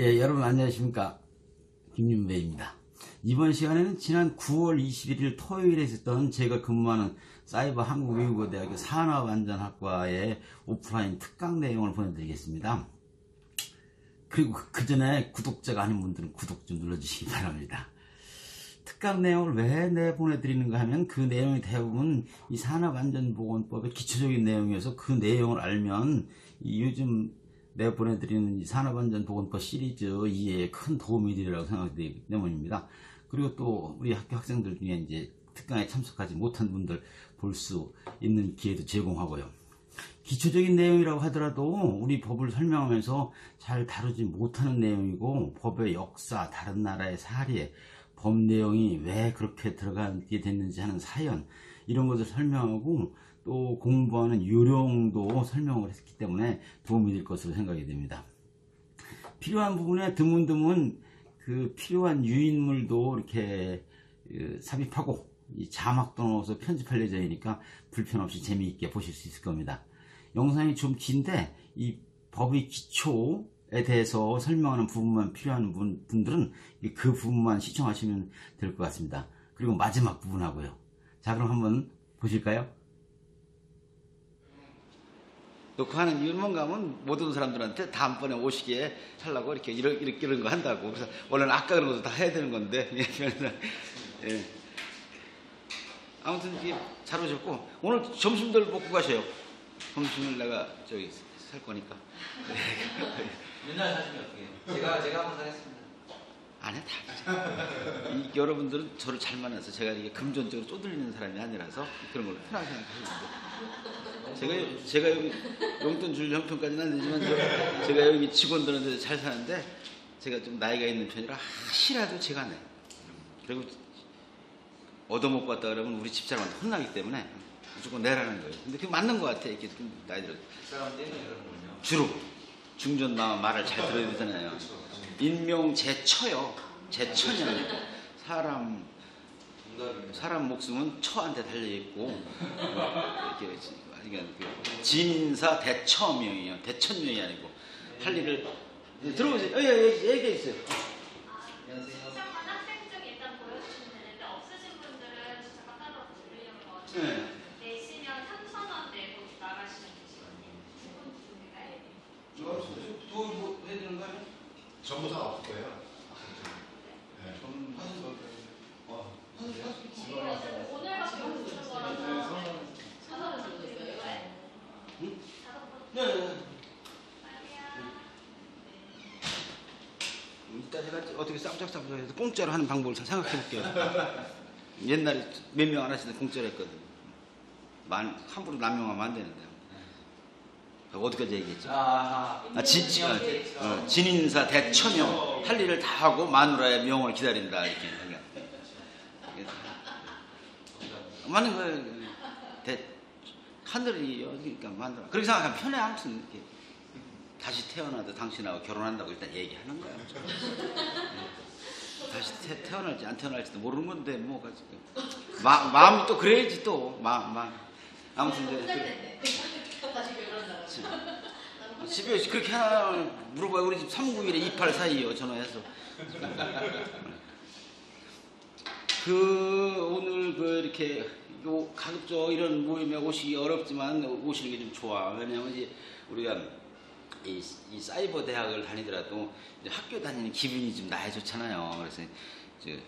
예, 여러분 안녕하십니까. 김윤배입니다. 이번 시간에는 지난 9월 21일 토요일에 있었던 제가 근무하는 사이버 한국외국어대학교 산업안전학과의 오프라인 특강 내용을 보내드리겠습니다. 그리고 그 전에 구독자가 아닌 분들은 구독 좀 눌러주시기 바랍니다. 특강 내용을 왜 내보내드리는가 하면 그 내용이 대부분 이 산업안전보건법의 기초적인 내용이어서 그 내용을 알면 이 요즘 내보내드리는 이 산업안전보건법 시리즈 이해에 큰 도움이 되리라고 생각되기 때문입니다. 그리고 또 우리 학교 학생들 중에 이제 특강에 참석하지 못한 분들 볼 수 있는 기회도 제공하고요. 기초적인 내용이라고 하더라도 우리 법을 설명하면서 잘 다루지 못하는 내용이고 법의 역사, 다른 나라의 사례, 법 내용이 왜 그렇게 들어가게 됐는지 하는 사연 이런 것을 설명하고 또 공부하는 요령도 설명을 했기 때문에 도움이 될 것으로 생각이 됩니다. 필요한 부분에 드문드문 그 필요한 유인물도 이렇게 삽입하고 이 자막도 넣어서 편집할 예정이니까 불편 없이 재미있게 보실 수 있을 겁니다. 영상이 좀 긴데 이 법의 기초에 대해서 설명하는 부분만 필요한 분들은 그 부분만 시청하시면 될 것 같습니다. 그리고 마지막 부분하고요. 자, 그럼 한번 보실까요? 녹화하는 이유는 뭔가 하면 모든 사람들한테 다음번에 오시기에 하려고 이렇게 이런 거 한다고. 그래서 원래는 아까 그런 것도 다 해야 되는 건데. 예. 아무튼 이게 잘 오셨고 오늘 점심들 먹고 가셔요. 점심을 내가 저기 살 거니까. 맨날 사시면 어떻게 해요? 제가 한번 사겠습니다. 안 해, 다. 여러분들은 저를 잘 만나서 제가 이게 금전적으로 쪼들리는 사람이 아니라서 그런 걸 편하게 생각하시는데 제가 여기 용돈 줄 형편까지는 안 되지만 제가 여기 직원들한테 잘 사는데 제가 좀 나이가 있는 편이라 하시라도 제가 내. 그리고 얻어먹고 왔다 그러면 우리 집사람한테 혼나기 때문에 무조건 내라는 거예요. 근데 그게 맞는 것 같아. 이렇게 좀 나이 들어. 집사람 때문에 그러는군요. 주로 중전 나와 말을 잘 들어야 되잖아요. 인명 제처요. 제처냐. 사람 목숨은 처한테 달려있고, 이렇게, 진인사 대처명이에요. 대천명이 아니고. 할 일을, 들어보세요. 얘기해 주세요. 안녕하세요. 학생 중에 일단 보여주시면 되는데, 없으신 분들은 잠깐 따로 돌리려고 네. 내시면 3,000원 내고 나가시면 되시거든요. 뭐 해야 되는 거 아니야? 전부 다 없을 거예요. 네. 오늘밖에 없는 거라서 5,000원 정도 드릴 거예요? 응? 5번. 네. 아니야. 이따 제가 어떻게 쌈짝쌈짝해서 공짜로 하는 방법을 잘 생각해 볼게요. 옛날에 몇 명 안 하시던 공짜로 했거든. 함부로 남용하면 안 되는데. 어디까지 얘기했죠? 진인사 대처명 할 일을 다 하고 마누라의 명을 기다린다 이렇게 맞는 거예요. 하늘이 그러니까 마누라 그렇게 생각하면 편해. 아무튼 이렇게 다시 태어나도 당신하고 결혼한다고 일단 얘기하는 거야. 다시 태어날지 안 태어날지도 모르는 건데 뭐 가지고 마음이 또 그래야지 또 아무튼 이제 집에 그렇게 하나 물어봐요. 우리 집 391에 2842요. 전화해서. 오늘 이렇게 가급적 이런 모임에 오시기 어렵지만 오시는 게 좀 좋아. 왜냐면 이제 우리가 이 사이버 대학을 다니더라도 이제 학교 다니는 기분이 좀 나야 좋잖아요. 그래서 이제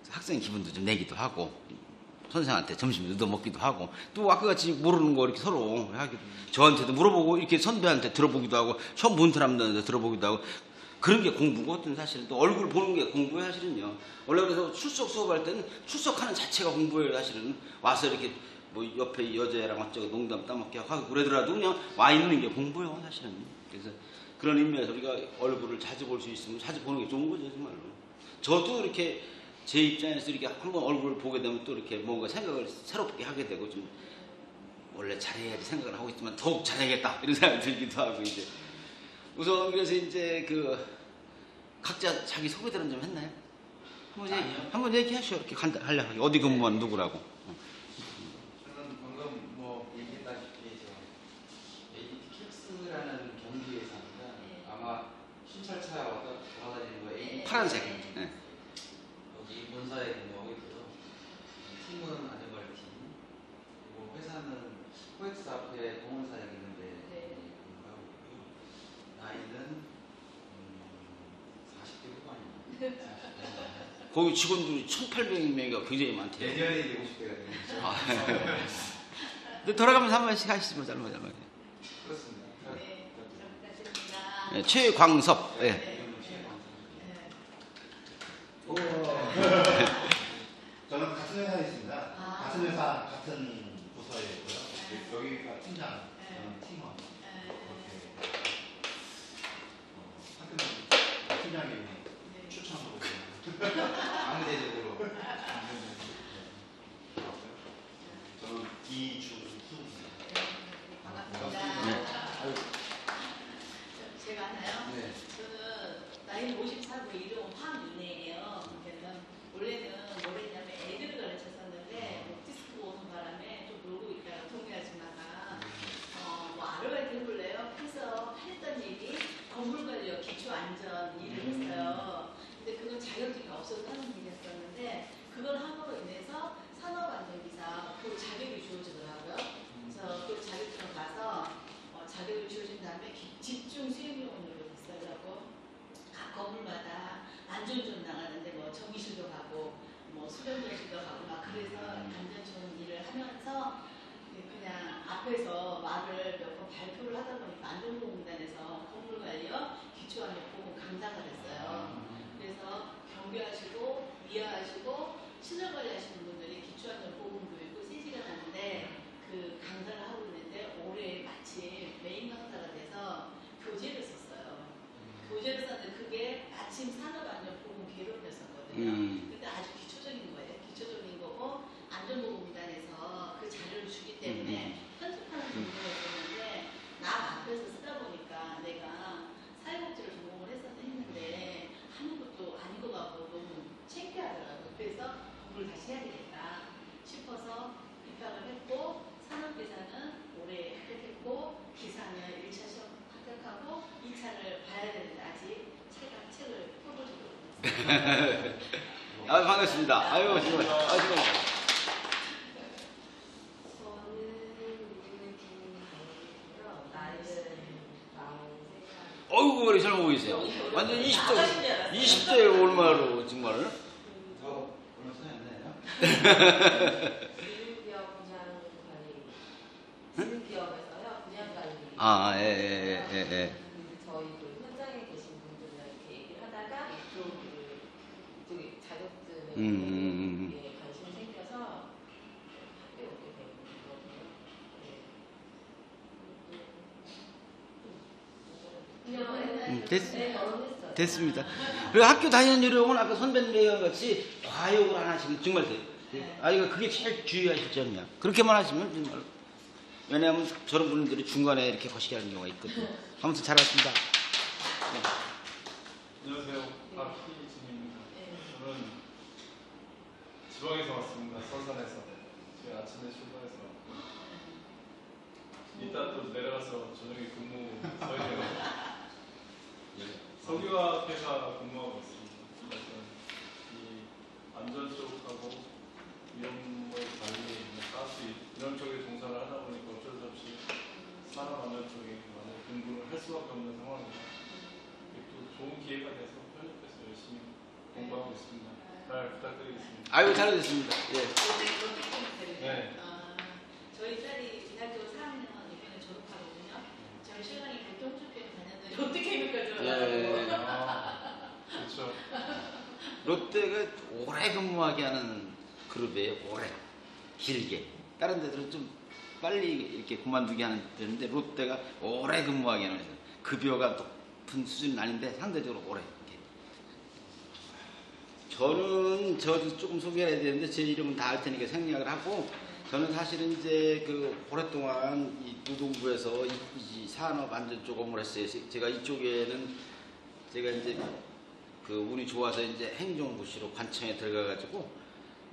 학생 기분도 좀 내기도 하고. 선생한테 점심 얻어먹기도 하고 또 아까같이 모르는 거 이렇게 서로 저한테도 물어보고 이렇게 선배한테 들어보기도 하고 처음 본 사람들한테 들어보기도 하고 그런 게 공부거든. 사실은 또 얼굴 보는 게 공부예요. 사실은요. 원래 그래서 출석 수업할 때는 출석하는 자체가 공부예요. 사실은 와서 이렇게 뭐 옆에 여자애랑 어쩌고 농담 따먹게 하고 그러더라도 그냥 와 있는 게 공부예요. 사실은. 그래서 그런 의미에서 우리가 얼굴을 자주 볼 수 있으면 자주 보는 게 좋은 거죠. 정말로. 저도 이렇게 제 입장에서 이렇게 한번 얼굴을 보게 되면 또 이렇게 뭔가 생각을 새롭게 하게 되고 좀 원래 잘해야지 생각을 하고 있지만 더욱 잘해야겠다 이런 생각이 들기도 하고 이제 우선 그래서 이제 각자 자기 소개들은 좀 했나요? 한번 얘기하시오. 이렇게 하려고 어디 근무하는 누구라고. 저는 방금 뭐 얘기했다시피 AT 캡스라는 경기회사입니다. 아마 순찰차 왔다 파란색. 네. 여기 본사에 근무하고 있고요. 팀은 안전관리팀. 그리고 회사는 코엑스 앞에 동원사역 있는데 네. 근무하고 있고요. 나이는 40대 후반입니다. 거기 직원들이 1,800명이가 굉장히 많대요. 내년에 이제 50대가 되겠죠. 아, 근데 돌아가면서 한 번씩 하시지 뭐 잘못. 그렇습니다. 네, 잘 부탁드립니다. 네, 최광섭. 네. 네. 저는 같은 회사에 있습니다. 아. 같은 회사, 같은 부서에 있고요. 여기가 팀장, 저는 팀원. 이렇게 학교는 팀장님이 추천으로 강제적으로. 저는 이주수입니다. 반갑습니다. 제가 하나요? 네. 저는 나이는 54고 이름은 황이네예요. 그래서 원래는 뭐랬냐면 애들을 가르쳤었는데 디스크 오는 바람에 좀 놀고 있다가 동네 아줌마가 뭐 아르바이트 해볼래요? 해서 했던 일이 건물관리와 기초안전 일을 했어요. 근데 그건 자격증이 없어서 하는 일이었었는데 그걸 함으로 인해서 산업안전기사 그 자격이 주어지더라고요. 그래서 그 자격증을 가서 자격을 주어진 다음에 집중 수행요원으로 됐어요. 그래갖고 각 건물마다 안전존 나가는데 뭐 전기실도 가고 뭐 수변전실도 가고 막 그래서 안전존 일을 하면서 그냥 앞에서 말을 몇 번 발표를 하다 보니까 안전보건단에서 건물관리와 기초안전보건 강사가 됐어요. 그래서 경비하시고 미화하시고 시설관리하시는 분들이 기초안전보건교육을 3시간 하는데 그 강사를 하고 있는데 올해 마침 메인 강사가 돼서 교재를 썼어요. 교재를 썼는데 그게 마침 산업안전보건 개론이었었거든요. 근데 아주 기초적인 거예요. 기초적인 거고 안전보건단에서 그 자료를 주기 때문에 편집하는 전공을 했었는데 나 앞에서 쓰다 보니까 내가 사회복지를 전공을 했는데 하는 것도 아닌 것 같고 너무 창피하더라고요. 그래서 공부를 다시 해야 되겠다 싶어서 입학을 했고 산업기사는 올해 합격했고 기사는 1차 시험 합격하고 2차를 봐야 되는데 아직 책을 펴보지도 못했어요. 아, 반갑습니다. 아유, 정말. 아, 정말. 저는 이름은 김혜고요. 나이는 43살. 어이구, 머리 젊어 보이세요. 완전 20대 얼마로, 정말. 저 얼마 차이 안 나요? 기능기업 분양관리. 기능기업에서요, 분양관리. 아, 예. 근데 저희 그 현장에 계신 분들이랑 이렇게 얘기를 하다가 이쪽에 자격증에 관심이 생겨서 학교에 오게 된 거거든요. 결혼했어요. 됐습니다. 그리고 학교 다니는 요령은 아까 선배님과 같이 과욕을 안 하시면 정말 돼요. 아, 이거 그게 제일 주의하실 점이야. 그렇게만 하시면 정말. 왜냐하면 저런 분들이 중간에 이렇게 거시기 하는 경우가 있거든요. 아무튼 잘하셨습니다. 안녕하세요. 박희진입니다. 저는 지방에서 왔습니다. 서산에서. 제가 아침에 출발해서 왔고 이따 또 내려가서 저녁에 근무 서해요. 석유화학 회사 근무하고 있습니다. 그래서 이 안전 쪽하고 위험 관리, 가스 이런 쪽에 종사를 하다 보니까 어쩔 수 없이 산업 안전 쪽에 많은 공부를 할 수밖에 없는 상황입니다. 또 좋은 기회가 돼서 편입해서 열심히 공부하고 있습니다. 잘 부탁드리겠습니다. 아이고, 잘하셨습니다. 예. 네. 저희 딸이 대학교 4학년 이번에 졸업하거든요. 저희 신랑이 교통주택 다녔는데 롯데케미칼 들어가고 그렇죠. 롯데가 오래 근무하게 하는 그룹이에요. 오래. 길게. 다른 데들은 좀 빨리 이렇게 그만두게 하는 데인데 롯데가 오래 근무하게 하는 데는 급여가 높은 수준은 아닌데 상대적으로 오래. 저도 조금 소개해야 되는데 제 이름은 다 할 테니까 생략을 하고 저는 사실은 이제 그 오랫동안 이 노동부에서 이 산업 안전 쪽 업무를 했어요. 제가 이쪽에는 제가 이제 그 운이 좋아서 이제 행정부시로 관청에 들어가가지고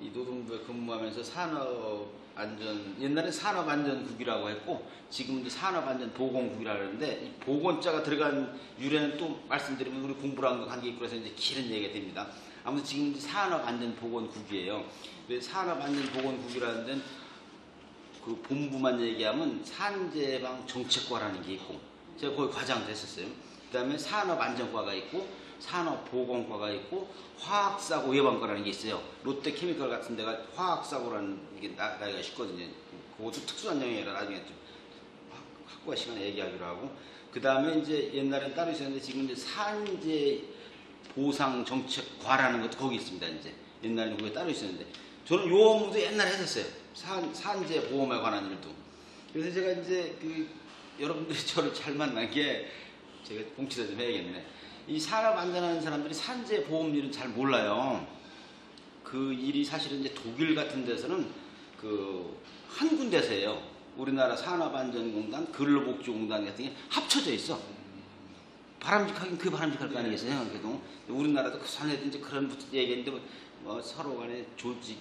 이 노동부에 근무하면서 산업 안전, 옛날에 산업안전국이라고 했고 지금 이제 산업안전보건국이라고 하는데 이 보건자가 들어간 유래는 또 말씀드리면 우리 공부랑도 관계 있고 해서 이제 길은 얘기가 됩니다. 아무튼 지금 이제 산업안전보건국이에요. 왜 산업안전보건국이라는 데는 그 본부만 얘기하면 산재방 정책과라는 게 있고 제가 거기 과장도 했었어요. 그 다음에 산업안전과가 있고 산업보건과가 있고 화학사고 예방과라는 게 있어요. 롯데케미컬 같은 데가 화학사고라는 게 나이가 쉽거든요. 그것도 특수한 영역이라 나중에 좀 학과 시간에 얘기하기로 하고 그 다음에 이제 옛날엔 따로 있었는데 지금 이제 산재보상정책과라는 것도 거기 있습니다. 이제 옛날에는 그게 따로 있었는데 저는 요 업무도 옛날에 했었어요. 산재보험에 관한 일도. 그래서 제가 이제 그 여러분들이 저를 잘 만난 게 제가 공치도 좀 해야겠네. 이 산업 안전하는 사람들이 산재보험 일은 잘 몰라요. 그 일이 사실은 이제 독일 같은 데서는 그 한 군데서 해요. 우리나라 산업안전공단, 근로복지공단 같은 게 합쳐져 있어. 바람직하긴 그 바람직할 거 아니겠어요? 그래도 우리나라도 그 산에도 이제 그런 얘기했는데 뭐 서로 간에 조직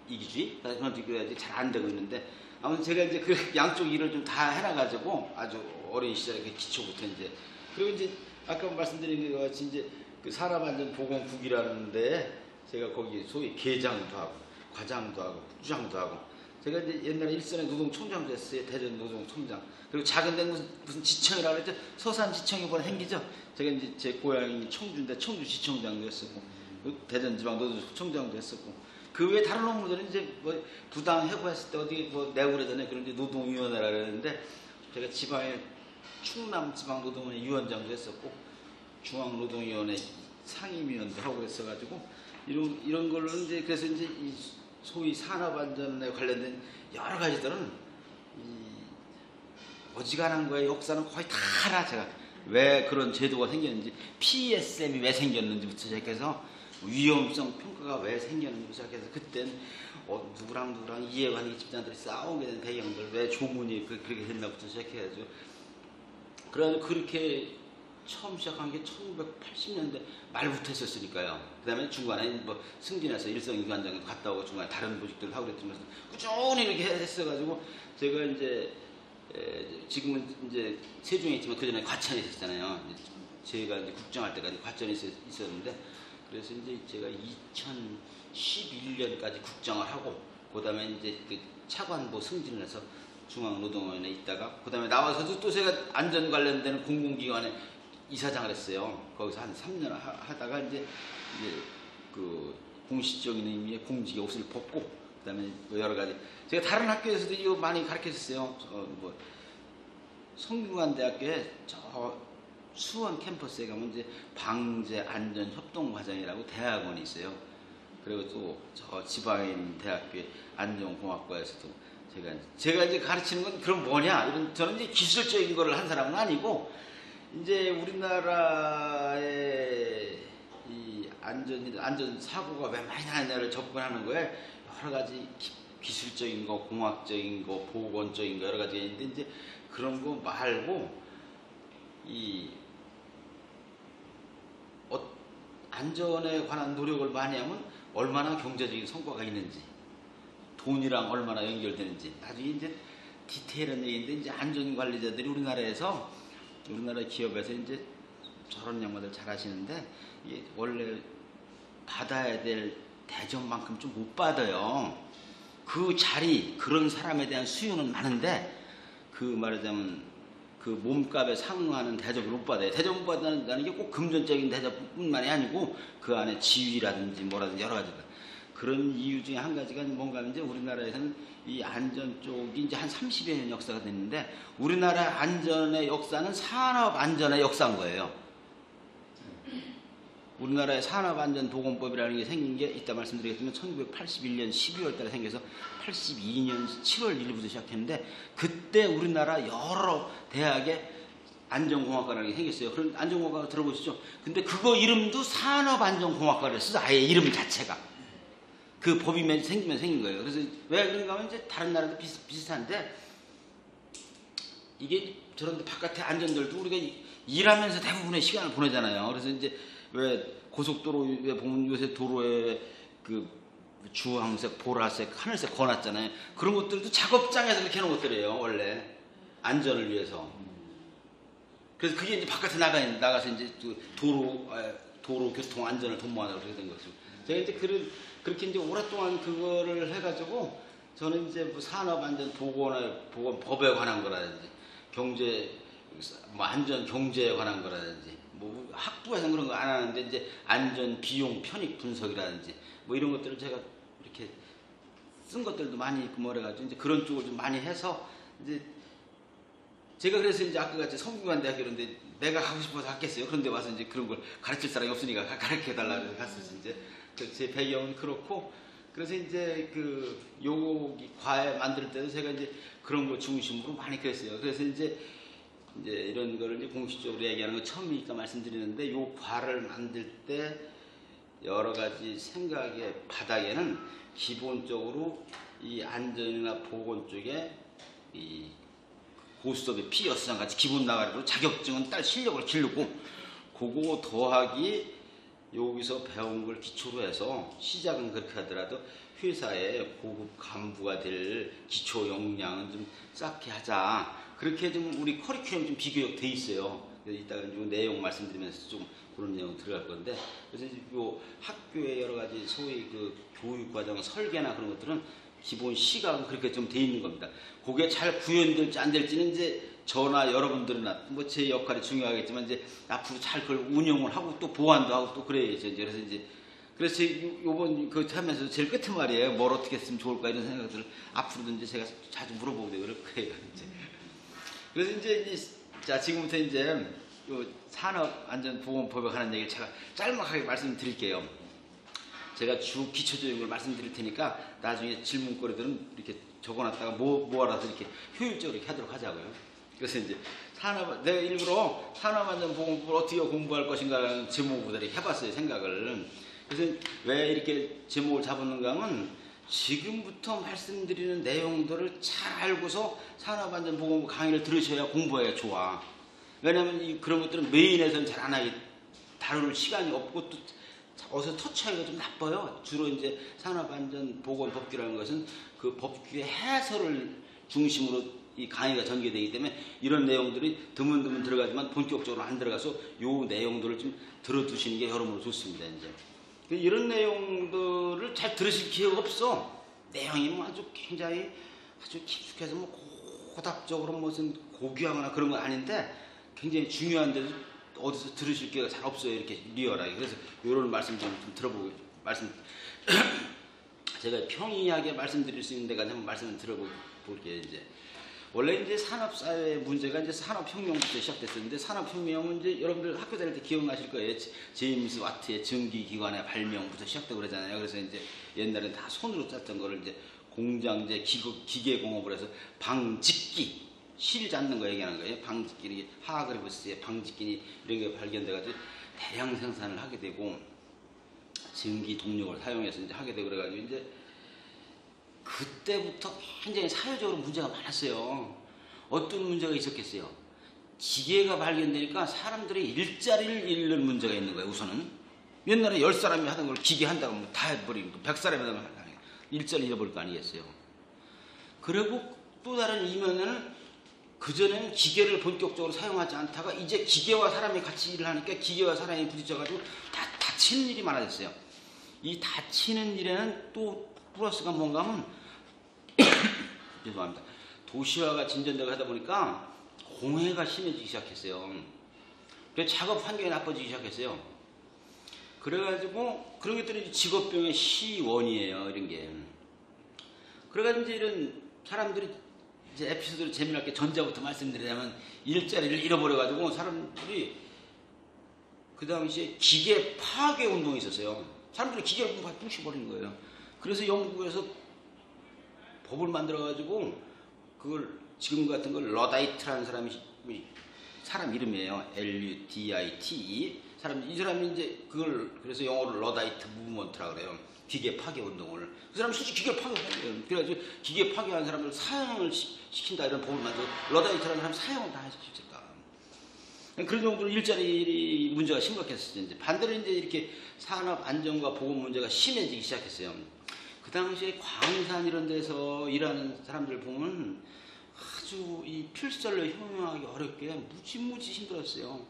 이기주의? 그런 식으로 잘 안 되고 있는데 아무튼 제가 이제 그 양쪽 일을 좀 다 해놔가지고 아주 어린 시절에 그 기초부터 이제 그리고 이제 아까 말씀드린 것 같이 이제 그 산업안전보건국이라는데 제가 거기 소위 계장도 하고 과장도 하고 국장도 하고 제가 이제 옛날에 일선에 노동총장도 했어요. 대전 노동총장. 그리고 작은 데 무슨 지청이라고 그랬죠. 서산지청이 뭐라 생기죠. 제가 이제 제 고향이 청주인데 청주지청장도 했었고 대전지방 노동총장도 했었고 그 외에 다른 업무들은 이제 뭐 부당 해고했을 때 어디 뭐 내고 그러잖아요. 그런 이제 노동위원회라 그러는데 제가 지방에 충남지방노동위원회 위원장도 했었고 중앙노동위원회 상임위원도 하고 그랬어가지고 이런 걸로는 이제 그래서 이제 이 소위 산업안전에 관련된 여러 가지들은 이 어지간한 거의 역사는 거의 다 알아. 제가 왜 그런 제도가 생겼는지 PSM이 왜 생겼는지부터 시작해서 위험성 평가가 왜 생겼는지부터 시작해서 그땐 누구랑 이해관계 집단들이 싸우게 된 배경들 왜 조문이 그렇게 됐나부터 시작해가지고 그래가지고 그렇게 처음 시작한 게 1980년대 말부터 했었으니까요. 그 다음에 중간에 뭐 승진해서 일성위관장도 갔다 오고 중간에 다른 보직들을 하고 그랬지만 꾸준히 이렇게 했어가지고 제가 이제 지금은 이제 세종에 있지만 그 전에 과천에 있었잖아요. 제가 이제 국정할 때까지 과천에 있었는데 그래서 이제 제가 2011년까지 국정을 하고 그 다음에 이제 그 차관보 승진을 해서 중앙노동위원회에 있다가 그 다음에 나와서도 또 제가 안전 관련되는 공공기관에 이사장을 했어요. 거기서 한 3년 하다가 이제 그 공식적인 의미의 공직의 옷을 벗고 그다음에 뭐 여러 가지 제가 다른 학교에서도 이거 많이 가르쳤어요. 뭐 성균관대학교에 저 수원 캠퍼스에 가면 이제 방재 안전 협동 과정이라고 대학원이 있어요. 그리고 또 저 지방에 있는 대학교의 안전공학과에서도 제가 이제 가르치는 건 그럼 뭐냐 이런 저는 이제 기술적인 거를 한 사람은 아니고. 이제 우리나라의 이 안전 사고가 왜 많이 나느냐를 접근하는 거에 여러 가지 기술적인 거, 공학적인 거, 보건적인 거 여러 가지가 있는데 이제 그런 거 말고 이 안전에 관한 노력을 많이 하면 얼마나 경제적인 성과가 있는지, 돈이랑 얼마나 연결되는지 나중에 이제 디테일한 얘기인데 이제 안전 관리자들이 우리나라 기업에서 이제 저런 양반들 잘 하시는데 이게 원래 받아야 될 대접만큼 좀 못 받아요. 그 자리 그런 사람에 대한 수요는 많은데 그 말하자면 그 몸값에 상응하는 대접을 못 받아요. 대접 못 받는다는 게 꼭 금전적인 대접뿐만이 아니고 그 안에 지위라든지 뭐라든지 여러 가지가 그런 이유 중에 한 가지가 뭔가 하면 이제 우리나라에서는 이 안전 쪽이 이제 한 30여 년 역사가 됐는데 우리나라 안전의 역사는 산업 안전의 역사인 거예요. 우리나라의 산업안전보건법이라는 게 생긴 게 이따 말씀드리겠지만 1981년 12월 달에 생겨서 82년 7월 1일부터 시작했는데 그때 우리나라 여러 대학에 안전공학과라는 게 생겼어요. 그런 안전공학과 들어보시죠. 근데 그거 이름도 산업안전공학과를 써서 아예 이름 자체가. 그 법이 생기면 생긴 거예요. 그래서 왜 그런가 하면 이제 다른 나라도 비슷한데 이게 저런데 바깥에 안전들도 우리가 일하면서 대부분의 시간을 보내잖아요. 그래서 이제 왜 고속도로에 보면 요새 도로에 그 주황색, 보라색, 하늘색 권았잖아요. 그런 것들도 작업장에서 그렇게 해놓은 것들이에요. 원래 안전을 위해서. 그래서 그게 이제 바깥에 나가서 이제 도로 교통 안전을 도모하려고 그렇게 된 거죠. 제가 이제 그렇게 이제 오랫동안 그거를 해가지고 저는 이제 뭐 산업안전보건 법에 관한 거라든지 경제 뭐 안전 경제에 관한 거라든지 뭐 학부에서는 그런 거 안 하는데 이제 안전 비용 편익 분석이라든지 뭐 이런 것들을 제가 이렇게 쓴 것들도 많이 있고 뭐래가지고 이제 그런 쪽을 좀 많이 해서 이제 제가 그래서 이제 아까 같이 성균관대학교인데 내가 가고 싶어서 갔겠어요. 그런데 와서 이제 그런 걸 가르칠 사람이 없으니까 가르쳐 달라고 해서 갔었지. 이제 제 배경은 그렇고 그래서 이제 요 과외 만들 때도 제가 이제 그런 거 중심으로 많이 그랬어요. 그래서 이제 이런 거를 이제 공식적으로 얘기하는 건 처음이니까 말씀드리는데 요 과를 만들 때 여러 가지 생각의 바닥에는 기본적으로 이 안전이나 보건 쪽에 이 고스톱의 피어스랑 같이 기본 나가리로 자격증은 딸 실력을 기르고 그거 더하기 여기서 배운 걸 기초로 해서 시작은 그렇게 하더라도 회사의 고급 간부가 될 기초 역량은 좀 쌓게 하자. 그렇게 좀 우리 커리큘럼 좀 비교적 돼 있어요. 그래서 이따가 좀 내용 말씀드리면서 좀 그런 내용 들어갈 건데 그래서 요 학교의 여러 가지 소위 교육 과정 설계나 그런 것들은 기본 시각은 그렇게 좀 돼 있는 겁니다. 그게 잘 구현될지 안 될지는 이제 저나 여러분들이나 뭐 제 역할이 중요하겠지만 이제 앞으로 잘 그걸 운영을 하고 또 보완도 하고 또 그래야죠. 그래서 요번 하면서 제일 끝에 말이에요. 뭘 어떻게 했으면 좋을까 이런 생각들을 앞으로도 이제 제가 자주 물어보고 그래요. 이제. 그래서 이제 자 지금부터 이제 요 산업안전보건법에 관한 얘기를 제가 짤막하게 말씀드릴게요. 제가 주 기초적인 걸 말씀드릴 테니까 나중에 질문거리들은 이렇게 적어놨다가 모아라서 이렇게 효율적으로 이렇게 하도록 하자고요. 그래서 이제 내가 일부러 산업안전보건법을 어떻게 공부할 것인가라는 제목으로 이렇게 해봤어요, 생각을. 그래서 왜 이렇게 제목을 잡았는가 하면 지금부터 말씀드리는 내용들을 잘 알고서 산업안전보건법 강의를 들으셔야 공부해야 좋아. 왜냐하면 그런 것들은 메인에서는 잘 안 하기, 다룰 시간이 없고 또 어서 터치하기가 좀 나빠요. 주로 이제 산업안전보건법규라는 것은 그 법규의 해설을 중심으로 이 강의가 전개되기 때문에 이런 내용들이 드문드문 들어가지만 본격적으로 안 들어가서 요 내용들을 좀 들어두시는 게 여러모로 좋습니다. 이제 이런 내용들을 잘 들으실 기회가 없어. 내용이 뭐 아주 굉장히 아주 깊숙해서 뭐 고답적으로 무슨 고귀하거나 그런 건 아닌데 굉장히 중요한데도 어디서 들으실 기회가 잘 없어요. 이렇게 리얼하게. 그래서 이런 말씀 좀 들어보고 제가 평이하게 말씀드릴 수 있는 데까지 한번 말씀을 들어볼게요. 이제 원래 이제 산업사회 문제가 이제 산업혁명부터 시작됐었는데 산업혁명은 이제 여러분들 학교 다닐 때 기억나실 거예요. 제임스 와트의 전기기관의 발명부터 시작되고 그러잖아요. 그래서 이제 옛날에 다 손으로 짰던 거를 이제 공장제 기계공업을 해서 방직기 실 잡는 거 얘기하는 거예요. 방직기, 하그리브스의 방직기 이런 게 발견돼가지고 대량 생산을 하게 되고 전기 동력을 사용해서 이제 하게 되고 그래가지고 이제 그때부터 굉장히 사회적으로 문제가 많았어요. 어떤 문제가 있었겠어요? 기계가 발견되니까 사람들이 일자리를 잃는 문제가 있는 거예요. 우선은 옛날에 10사람이 하던 걸 기계 한다고 하면 다 해버리고 100사람이 하면 일자리 잃어버릴 거 아니겠어요. 그리고 또 다른 이면에는 그전에는 기계를 본격적으로 사용하지 않다가 이제 기계와 사람이 같이 일을 하니까 기계와 사람이 부딪혀가지고 다치는 일이 많아졌어요. 이 다치는 일에는 또 플러스가 뭔가 하면 죄송합니다. 도시화가 진전되고 하다 보니까 공해가 심해지기 시작했어요. 그래서 작업 환경이 나빠지기 시작했어요. 그래가지고 그런 것들이 직업병의 시원이에요. 이런 게. 그래가지고 이제 이런 사람들이 이제 에피소드를 재미나게 전자부터 말씀드리자면 일자리를 잃어버려가지고 사람들이 그 당시에 기계 파괴 운동이 있었어요. 사람들이 기계를 부셔버리는 거예요. 그래서 영국에서 법을 만들어가지고 그걸 지금 같은 걸 러다이트라는 사람 이름이에요. LUDITE 이 사람이 이제 그걸 그래서 영어로 러다이트 무브먼트라 그래요. 기계 파괴 운동을. 그 사람이 실제 기계를 파괴해요. 그래가지고 기계 파괴한 사람을 사형을 시킨다 이런 법을 만들어 러다이트라는 사람 사형을 다 시켰다. 그런 정도로 일자리 문제가 심각했었죠. 이제 반대로 이제 이렇게 산업 안전과 보건 문제가 심해지기 시작했어요. 당시에 광산 이런 데서 일하는 사람들 보면 아주 이 필설로 형용하기 어렵게 무지무지 힘들었어요.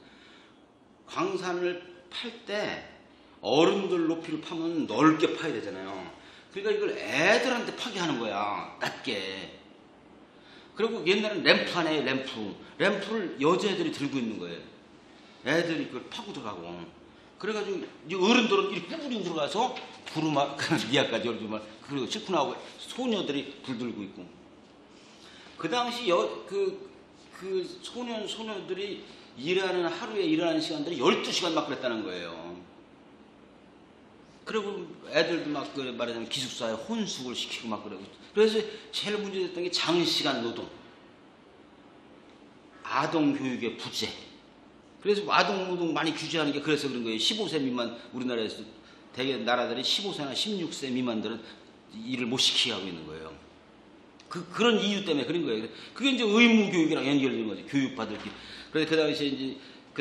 광산을 팔 때 어른들 높이를 파면 넓게 파야 되잖아요. 그러니까 이걸 애들한테 파게 하는 거야. 낮게. 그리고 옛날엔 램프 안에 램프를 여자애들이 들고 있는 거예요. 애들이 그걸 파고 들어가고. 그래가지고 이 어른들은 이렇게 뿌리고 들어가서 구루마 미야까지 얼주만 그리고 싣고 나오고 소녀들이 불 들고 있고. 그 당시 그 소녀들이 하루에 일하는 시간들이 12시간 막 그랬다는 거예요. 그리고 애들도 막 말하자면 기숙사에 혼숙을 시키고 막 그러고. 그래서 제일 문제됐던 게 장시간 노동, 아동 교육의 부재. 그래서 아동 노동 많이 규제하는 게 그래서 그런 거예요. 15세 미만, 우리나라에서 대개 나라들이 15세나 16세 미만들은 일을 못 시키게 하고 있는 거예요. 그런 이유 때문에 그런 거예요. 그게 이제 의무 교육이랑 연결된 거죠. 교육받을 게. 그래서 그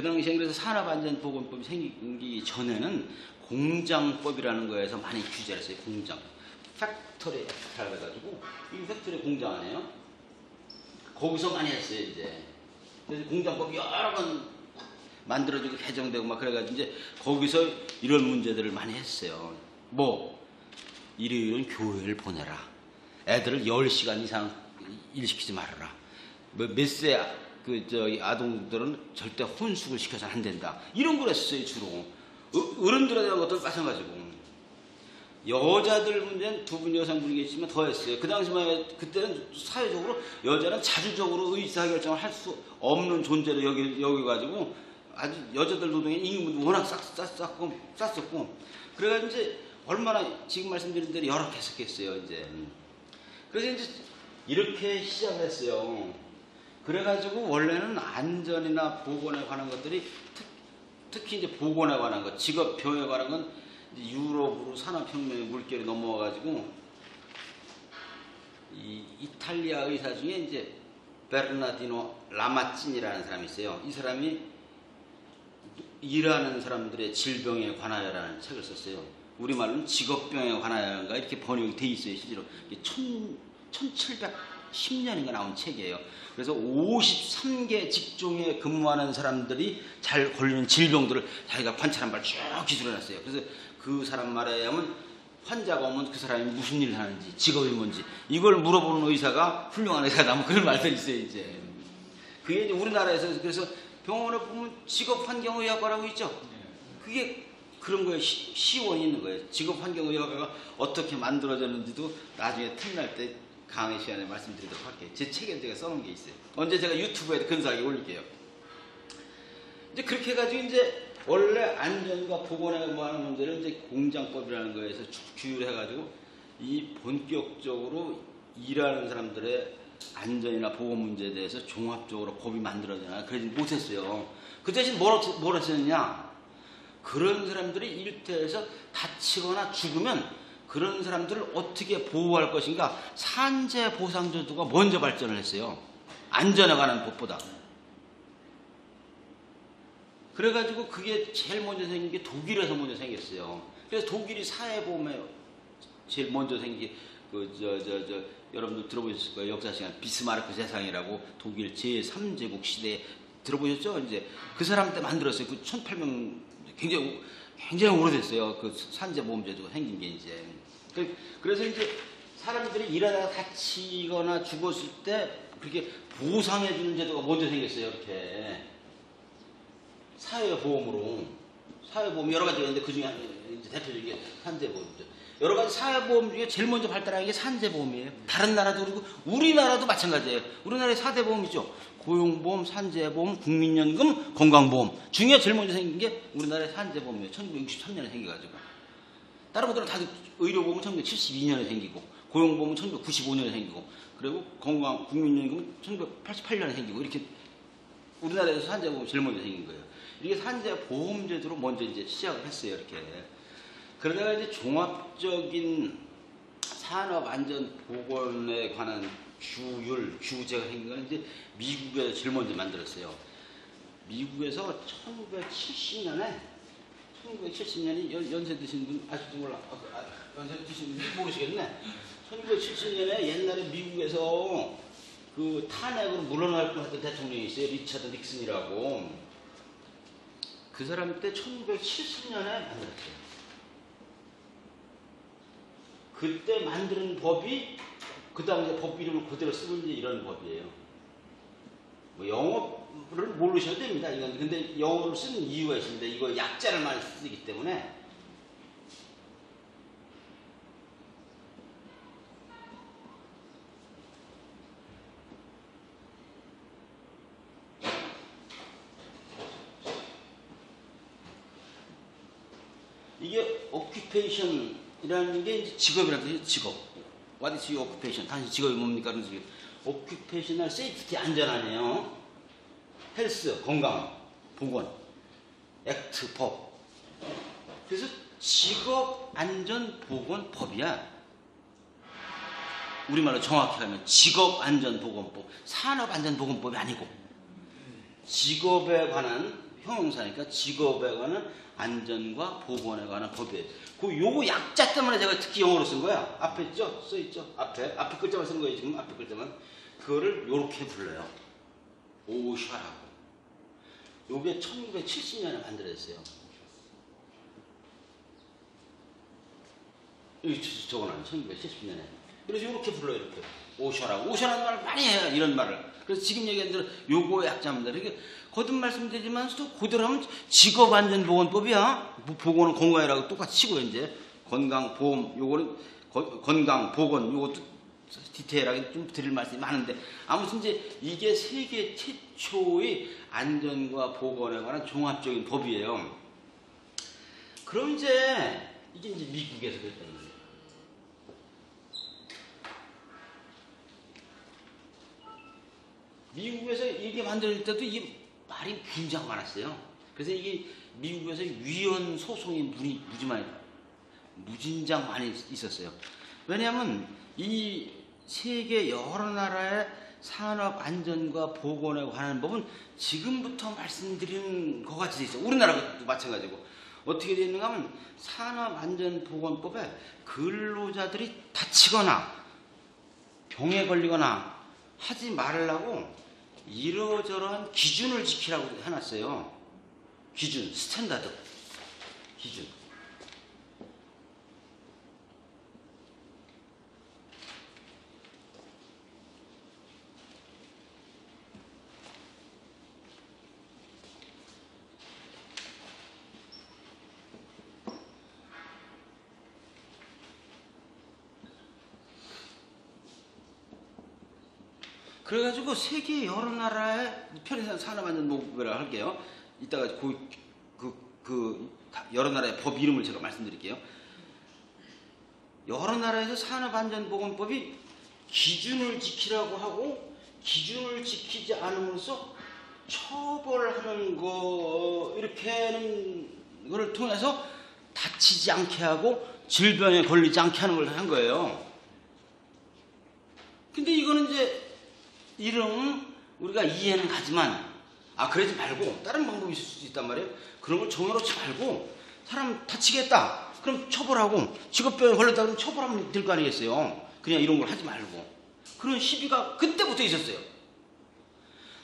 당시에 그래서 산업안전보건법이 생기기 전에는 공장법이라는 거에서 많이 규제를 했어요. 공장. 팩토리 액트라고 해가지고, 이 팩토리 공장 아니에요? 거기서 많이 했어요, 이제. 그래서 공장법이 여러 번 만들어지고 개정되고 막 그래가지고 이제 거기서 이런 문제들을 많이 했어요. 일요일은 교회를 보내라. 애들을 10시간 이상 일시키지 말아라. 몇 세 아동들은 절대 혼숙을 시켜서는 안 된다. 이런 걸 했어요, 주로. 어른들에 대한 것도 마찬가지고. 여자들 문제는 두 분 여성분이겠지만 더 했어요. 그 당시만 그때는 사회적으로 여자는 자주적으로 의사결정을 할 수 없는 존재로 여겨가지고 아주 여자들 노동에 임금도 워낙 쌌었고 그래가지고 이제 얼마나 지금 말씀드린 대로 열악했었겠어요, 이제. 그래서 이제 이렇게 시작했어요. 그래가지고 원래는 안전이나 보건에 관한 것들이 특히 이제 보건에 관한 것, 직업병에 관한 건 유럽으로 산업혁명의 물결이 넘어와가지고 이 이탈리아 의사 중에 이제 베르나디노 라마찌니라는 사람이 있어요. 이 사람이 일하는 사람들의 질병에 관하여라는 책을 썼어요. 우리말로는 직업병에 관하여인가 이렇게 번역이 돼 있어요. 실제로 1710년인가 나온 책이에요. 그래서 53개 직종에 근무하는 사람들이 잘 걸리는 질병들을 자기가 관찰한 바를 쭉 기술해놨어요. 그래서 그 사람 말에 의하면 환자가 오면 그 사람이 무슨 일을 하는지, 직업이 뭔지 이걸 물어보는 의사가 훌륭한 의사다. 뭐 그런 말도 있어요, 이제. 그게 이제 우리나라에서 그래서 병원에 보면 직업환경의학과라고 있죠. 그게 그런 거에 시원이 있는 거예요. 직업환경의학과가 어떻게 만들어졌는지도 나중에 틈날 때 강의 시간에 말씀드리도록 할게요. 제 책에 제가 써놓은 게 있어요. 언제 제가 유튜브에 근사하게 올릴게요. 이제 그렇게 해가지고 이제 원래 안전과 보건에 관한 문제를 이제 공장법이라는 거에서 규율을 해가지고 이 본격적으로 일하는 사람들의 안전이나 보건 문제에 대해서 종합적으로 법이 만들어지나 그러지 못했어요. 그 대신 뭘 했었느냐? 그런 사람들이 일터에서 다치거나 죽으면 그런 사람들을 어떻게 보호할 것인가 산재 보상제도가 먼저 발전을 했어요. 안전에 관한 법보다. 그래가지고 그게 제일 먼저 생긴 게 독일에서 먼저 생겼어요. 그래서 독일이 사회보험에 제일 먼저 생긴 여러분들 들어보셨을 거예요. 역사 시간 비스마르크 세상이라고 독일 제3제국 시대에 들어보셨죠? 이제 그 사람 때 만들었어요. 그 1800 굉장히 오래됐어요. 그 산재보험제도가 생긴 게 이제. 그래서 이제 사람들이 일하다가 다치거나 죽었을 때 그렇게 보상해주는 제도가 먼저 생겼어요. 이렇게. 사회보험으로. 사회보험 여러 가지가 있는데 그 중에 대표적인 게 산재보험이죠. 여러 가지 사회보험 중에 제일 먼저 발달한 게 산재보험이에요. 다른 나라도 그리고 우리나라도 마찬가지예요. 우리나라에 4대 보험 있죠. 고용보험, 산재보험, 국민연금, 건강보험 중에 제일 먼저 생긴 게 우리나라의 산재보험이에요. 1963년에 생겨가지고. 다른 분들은 다들 의료보험은 1972년에 생기고 고용보험은 1995년에 생기고 그리고 국민연금은 1988년에 생기고 이렇게 우리나라에서 산재보험이 제일 먼저 생긴 거예요. 이게 산재보험제도로 먼저 이제 시작을 했어요. 이렇게. 그러다가 이제 종합적인 산업안전보건에 관한 규제가 생긴 건 이제 미국에서 제일 먼저 만들었어요. 미국에서 1970년에 1970년이 연세 드신 분 아직도 몰라. 연세 드신 분 모르시겠네. 1970년에 옛날에 미국에서 그 탄핵으로 물러날 뻔했던 대통령이 있어요. 리처드 닉슨이라고. 그 사람 때 1970년에 만들었어요. 그때 만드는 법이 그 다음 이제 법 이름을 그대로 쓰는 이제 이런 법이에요. 뭐 영어를 모르셔도 됩니다. 이건 근데 영어를 쓰는 이유가 있습니다. 이거 약자를 많이 쓰기 때문에. 이게 occupation이라는 게 이제 직업이라는 뜻이에요. 직업. What is your occupation? 당신 직업이 뭡니까? 그런 식으로. occupational safety 안전하네요. 헬스 건강, 보건, 액트 법. 그래서 직업 안전 보건 법이야. 우리말로 정확히 하면 직업 안전 보건법, 산업 안전 보건법이 아니고 직업에 관한 형용사니까 직업에 관한 안전과 보건에 관한 법이에요. 그 요거 약자 때문에 제가 특히 영어로 쓴 거야. 앞에 있죠? 써 있죠? 앞에 글자만 쓴 거예요. 지금 앞에 글자만. 그거를 요렇게 불러요. 오샤라고. 요게 1970년에 만들어졌어요. 여기 적어놔요. 1970년에. 그래서 요렇게 불러요. 이렇게. 오샤라고. 오샤라는 말을 많이 해요. 이런 말을. 그래서 지금 얘기한 대로 요거 약자입니다. 이렇게 거듭 말씀드리지만 그대로 하면 직업안전보건법이야. 보건은 건강이라고 똑같이 치고 이제 건강 보험 요거는 건강 보건 요것도 디테일하게 좀 드릴 말씀이 많은데 아무튼 이제 이게 세계 최초의 안전과 보건에 관한 종합적인 법이에요. 그럼 이제 이게 이제 미국에서 그랬다는 거예요. 미국에서 이게 만들 때도 이게 말이 굉장히 많았어요. 그래서 이게 미국에서 위헌 소송이 무진장 많이 있었어요. 왜냐하면 이 세계 여러 나라의 산업 안전과 보건에 관한 법은 지금부터 말씀드리는 것 같이 돼 있어요. 우리나라도 마찬가지고. 어떻게 되어 있는가 하면 산업안전보건법에 근로자들이 다치거나 병에 걸리거나 하지 말라고 이러저러한 기준을 지키라고 해놨어요. 기준, 스탠다드 기준. 그래가지고 세계 여러 나라의 편의상 산업안전보건이라고 할게요. 이따가 여러 나라의 법 이름을 제가 말씀드릴게요. 여러 나라에서 산업안전보건법이 기준을 지키라고 하고 기준을 지키지 않음으로써 처벌하는 거 이렇게 하는 거를 통해서 다치지 않게 하고 질병에 걸리지 않게 하는 걸 한 거예요. 근데 이거는 이제 이름 우리가 이해는 가지만 그러지 말고 다른 방법이 있을 수 있단 말이에요. 그런 걸 정해놓지 말고 사람 다치겠다 그럼 처벌하고 직업병에 걸렸다 그러면 처벌하면 될 거 아니겠어요. 그냥 이런 걸 하지 말고 그런 시비가 그때부터 있었어요.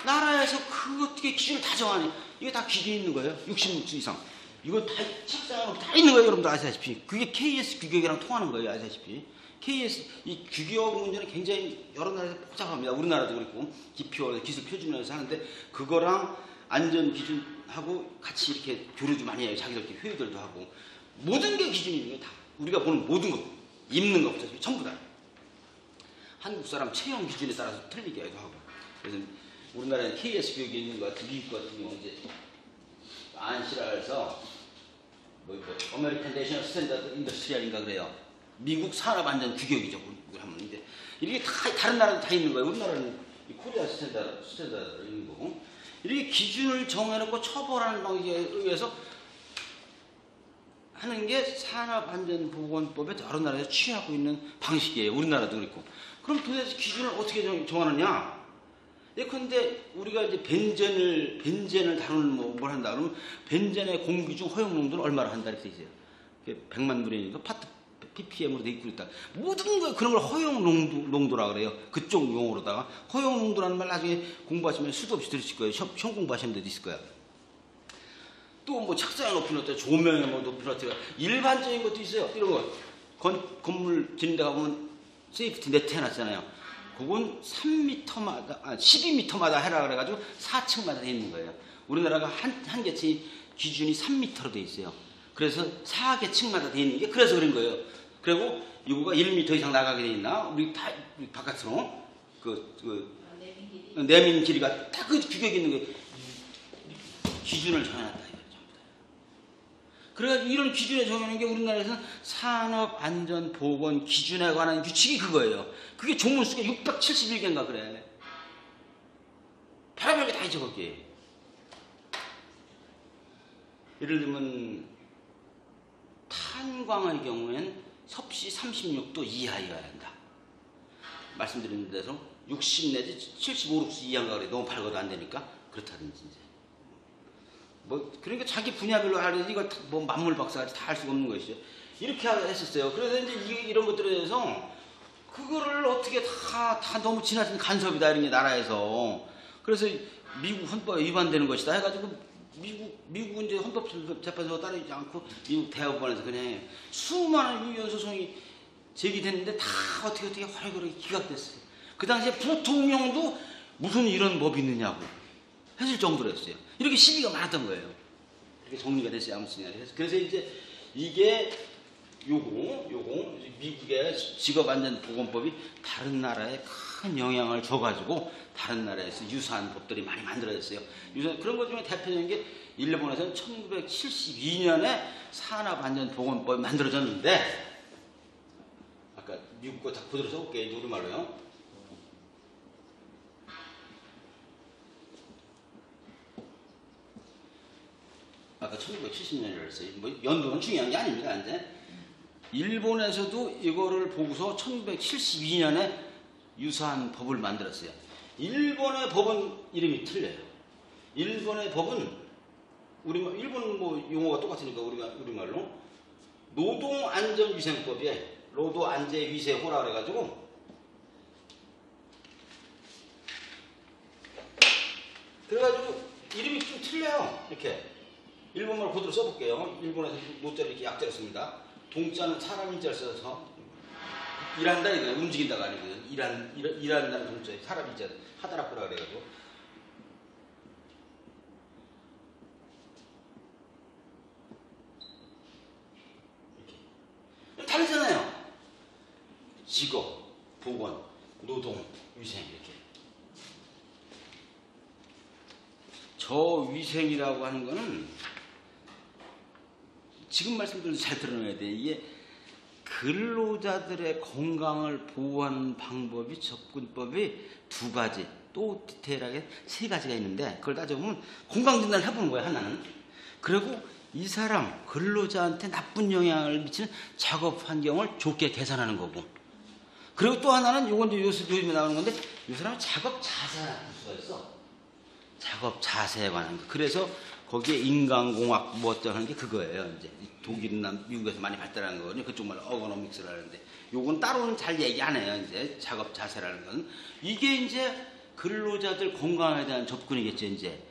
나라에서 그 어떻게 기준을 다 정하니 이게 다 기준이 있는 거예요. 60주 이상 이거 다 책상에 다 있는 거예요. 여러분들 아시다시피 그게 KS 규격이랑 통하는 거예요. 아시다시피 KS 이 규격 문제는 굉장히 여러 나라에서 복잡합니다. 우리나라도 그렇고 기표 기술 표준에서 하는데 그거랑 안전 기준하고 같이 이렇게 교류도 많이 해요. 자기들끼리 회의들도 하고 모든 게 기준이 있는 거예요. 다 우리가 보는 모든 것 입는 것부터 전부 다 한국 사람 체형 기준에 따라서 틀리게 하고 그래서 우리나라에는 KS 규격이 있는 것 같은 미국 같은 경우 이제 안시라에서 아메리칸 내셔널 스탠다드 인더스트리얼인가 그래요. 미국 산업안전 규격이죠. 하면 이제 이렇게 다 다른 나라도 다 있는 거예요. 우리나라는 코리아 스탠다드 있는 거고 이렇게 기준을 정해놓고 처벌하는 방식에 의해서 하는 게 산업안전보건법에 여러 나라에서 취하고 있는 방식이에요. 우리나라도 그렇고. 그럼 도대체 기준을 어떻게 정하느냐? 예컨대 우리가 이제 벤젠을 다루는 뭘 한다 그러면 벤젠의 공기 중 허용 농도는 얼마나 한다 이렇게 돼 있어요. 100만 브레인이니까 파트 ppm으로 돼 있고 있다. 모든 거 그런 걸 허용 농도라 그래요. 그쪽 용어로다가 허용 농도라는 말 나중에 공부하시면 수도 없이 들으실 거예요. 시험 공부하시는 데도 있을 거예요. 또 뭐 책상의 높이 어때 조명의 뭐 높이 어때 일반적인 것도 있어요. 이런 거 건물 짓는데 가보면 세이프티 네트 해놨잖아요. 그건 3m마다 12m마다 해라 그래가지고 4층마다 돼 있는 거예요. 우리나라가 한 개층이 기준이 3m로 돼 있어요. 그래서 4개층마다 돼 있는 게 그래서 그런 거예요. 그리고 이거가 1m 이상 나가게 돼 있나? 우리 다 바깥으로 내민 길이가 다 그 규격이 있는 거예요. 기준을 정해놨다. 그래가지고 이런 기준에 정해놓은 게 우리나라에서는 산업안전보건 기준에 관한 규칙이 그거예요. 그게 종문수가 671개인가 그래. 별의별 게 다 있죠 거기에. 예를 들면 탄광의 경우에는 섭씨 36도 이하여야 한다. 말씀드린 데서 60 내지 75, 60 이하인가 그래. 너무 밝아도 안 되니까 그렇다든지 이제. 뭐 그러니까 자기 분야별로 하려고 이걸 뭐 만물 박사가 다 할 수가 없는 것이죠. 이렇게 했었어요. 그래서 이제 이런 것들에 대해서 그거를 어떻게 다 너무 지나친 간섭이다 이런 게 나라에서. 그래서 미국 헌법에 위반되는 것이다 해가지고 미국은 이제 헌법재판소가 따르지 않고 미국 대법원에서 그냥 수많은 유의원 소송이 제기됐는데 다 어떻게 활발하게 기각됐어요. 그 당시에 부통령도 무슨 이런 법이 있느냐고 했을 정도로 했어요. 이렇게 시비가 많았던 거예요. 이렇게 정리가 됐어요. 아무튼. 그래서 이제 이게 요거 미국의 직업안전보건법이 다른 나라에 큰 영향을 줘가지고 다른 나라에서 유사한 법들이 많이 만들어졌어요. 그런 것 중에 대표적인 게 일본에서는 1972년에 산업안전보건법이 만들어졌는데 아까 미국 거 다 그대로 써볼게요. 우리말로요. 아까 1970년이라고 했어요. 뭐 연도는 중요한 게 아닙니다. 이제 일본에서도 이거를 보고서 1972년에 유사한 법을 만들었어요. 일본의 법은 이름이 틀려요. 일본의 법은 일본 뭐 용어가 똑같으니까 우리말로 노동안전위생법이에 노동안전위생호라 그래가지고 이름이 좀 틀려요. 이렇게. 일본말 그대로 써볼게요. 일본에서 노자를 이렇게 약자로 씁니다. 동자는 사람 인자를 써서 일한다 이거예요. 움직인다가 아니거든. 일한다는 동자에 사람 인자 하다라꾸라 그래가지고 이렇게 다르잖아요. 직업, 보건, 노동, 위생 이렇게. 저 위생이라고 하는 거는 지금 말씀드린 잘 들어놔야 돼. 이게 근로자들의 건강을 보호하는 방법이 접근법이 두 가지, 또 디테일하게 세 가지가 있는데 그걸 따져보면 건강진단을 해보는 거야 하나는. 그리고 이 사람 근로자한테 나쁜 영향을 미치는 작업 환경을 좋게 개선하는 거고. 그리고 또 하나는 요건 이제 요즘에 나오는 건데 이 사람은 작업 자세라는 수가 있어. 작업 자세에 관한 거. 그래서 거기에 인간공학 뭐 어쩌는 게 그거예요. 이제 독일이나 미국에서 많이 발달하는 거거든요. 그쪽 말로 어거노믹스라는데 요건 따로는 잘 얘기 안 해요. 이제 작업 자세라는 건 이게 이제 근로자들 건강에 대한 접근이겠죠. 이제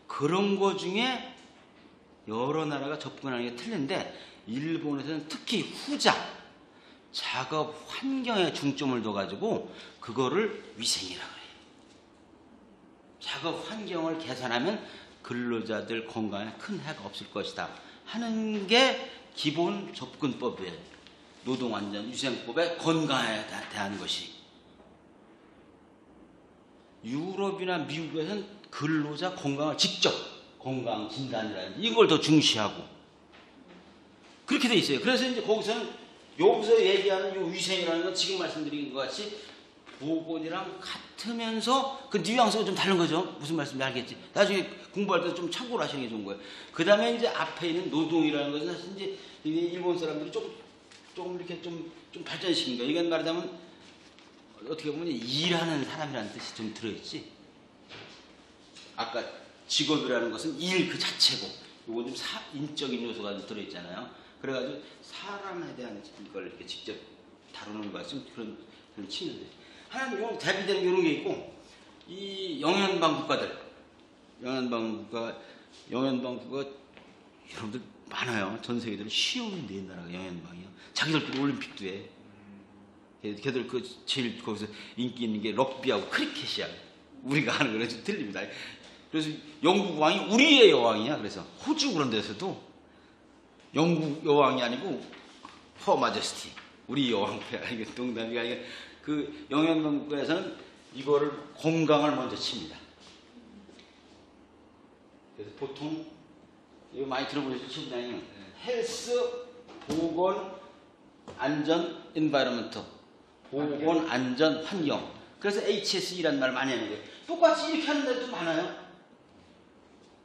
그런 거 중에 여러 나라가 접근하는 게 틀린데 일본에서는 특히 후자 작업 환경에 중점을 둬가지고 그거를 위생이라고 해요. 작업 환경을 개선하면 근로자들 건강에 큰 해가 없을 것이다 하는 게 기본 접근법이에요. 노동안전위생법의 건강에 대한 것이. 유럽이나 미국에서는 근로자 건강을 직접 건강진단이라든지 이걸 더 중시하고 그렇게 돼 있어요. 그래서 이제 여기서 얘기하는 이 위생이라는 건 지금 말씀드린 것 같이 보건이랑 같으면서 그 뉘앙스가 좀 다른 거죠. 무슨 말씀인지 알겠지? 나중에 공부할 때 좀 참고를 하시는 게 좋은 거예요. 그 다음에 이제 앞에 있는 노동이라는 것은 사실 이제 일본 사람들이 조금 이렇게 좀 발전시킨 거예요. 이건 말하자면 어떻게 보면 일하는 사람이라는 뜻이 좀 들어있지. 아까 직업이라는 것은 일 그 자체고, 요거 좀 인적인 요소가 좀 들어있잖아요. 그래가지고 사람에 대한 이걸 이렇게 직접 다루는 것은 그런 측면들. 하나는 대비되는 이런 게 있고, 이 영연방 국가들, 영연방 국가 여러분들 많아요. 전 세계적으로 쉬운데 나라가 영연방이요. 자기들끼리 올림픽도 해. 걔들 그 제일 거기서 인기 있는 게 럭비하고 크리켓이야. 우리가 하는 거는 좀 틀립니다. 그래서 영국 왕이 우리의 여왕이야. 그래서 호주 그런 데서도 영국 여왕이 아니고 허 마제스티, 우리 여왕패야. 이게 농담이 아니라 그 영연방 국가에서는 이거를 건강을 먼저 칩니다. 그래서 보통 이거 많이 들어보셨죠? 헬스, 보건, 안전, 인바이러먼트, 보건, 안전, 환경. 그래서 HSE라는 말을 많이 하는 거예요. 똑같이 이렇게 하는 데도 많아요.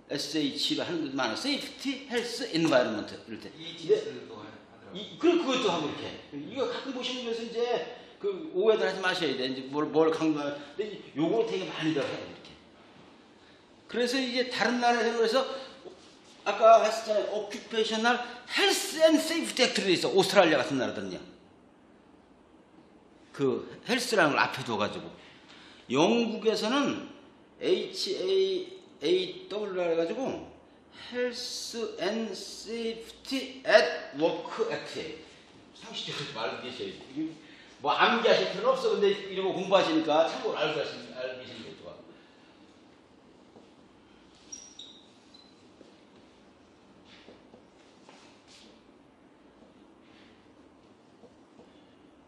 SH로 하는 데도 많아요. 세이프티, 헬스, 인바이러먼트 이럴 때. EHS도 하더라고요. 그것도 하고 이렇게. 이거 가끔 보시면 그래서 이제 그 오해들 하지 마셔야 돼. 이제 뭘 강조하는. 근데 요거 되게 많이들 해요. 이렇게. 그래서 이제 다른 나라에서 그래서 아까 했었잖아요. Occupational Health and Safety Act로 돼 있어. 오스트랄리아 같은 나라들은요. 그 헬스라는 걸 앞에 둬가지고. 영국에서는 HAAW 해가지고 Health and Safety at Work Act에 상식적으로 말을 계셔야 돼요. 뭐 암기하실 필요는 없어. 근데 이런 거 공부하시니까 참고로 알고 계시는 게 좋아.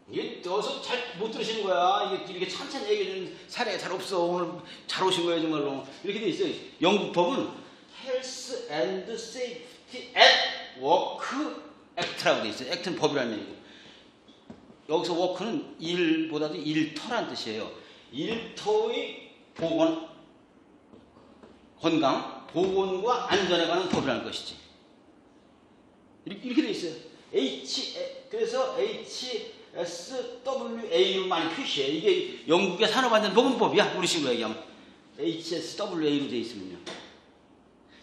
이게 어서 잘 못 들으시는 거야. 이게 이렇게 천천히 얘기하는 사례가 잘 없어. 오늘 잘 오신 거예요, 정말로. 이렇게 돼 있어요. 영국 법은 Health and Safety at Work Act라고 돼 있어요. Act는 법이라는 얘기고. 여기서 work는 일보다도 일터란 뜻이에요. 일터의 보건, 건강, 보건과 안전에 관한 법이라는 것이지. 이렇게 돼 있어요. 그래서 HSWA로 많이 표시해. 이게 영국의 산업안전보건법이야. 우리식으로 얘기하면. HSWA로 돼 있으면요.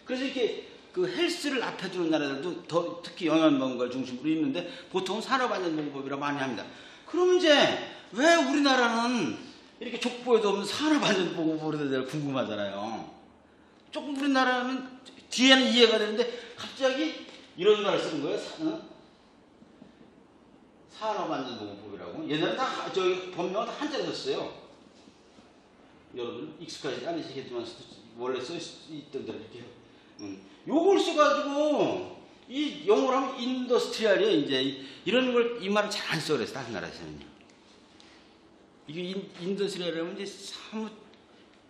그래서 이렇게 그 헬스를 앞에 두는 나라들도 더 특히 영연방국을 중심으로 있는데 보통 산업안전보건법이라고 많이 합니다. 그러면 이제 왜 우리나라는 이렇게 족보에도 없는 산업안전보건법에 대해 궁금하잖아요. 조금 우리나라는 뒤에는 이해가 되는데 갑자기 이런 말을 쓰는 거예요. 산업안전보건법이라고. 옛날에 다 저희 법명을 다 한자로 썼어요. 여러분 익숙하지 않으시겠지만 원래 써 있던 대로 이렇게. 요걸 써가지고 이 영어로 하면 인더스트리얼이에요. 이제 이런 걸 이 말을 잘 안 써 그래서 다른 나라에서는요. 이게 인더스트리얼이라면 이제 사뭇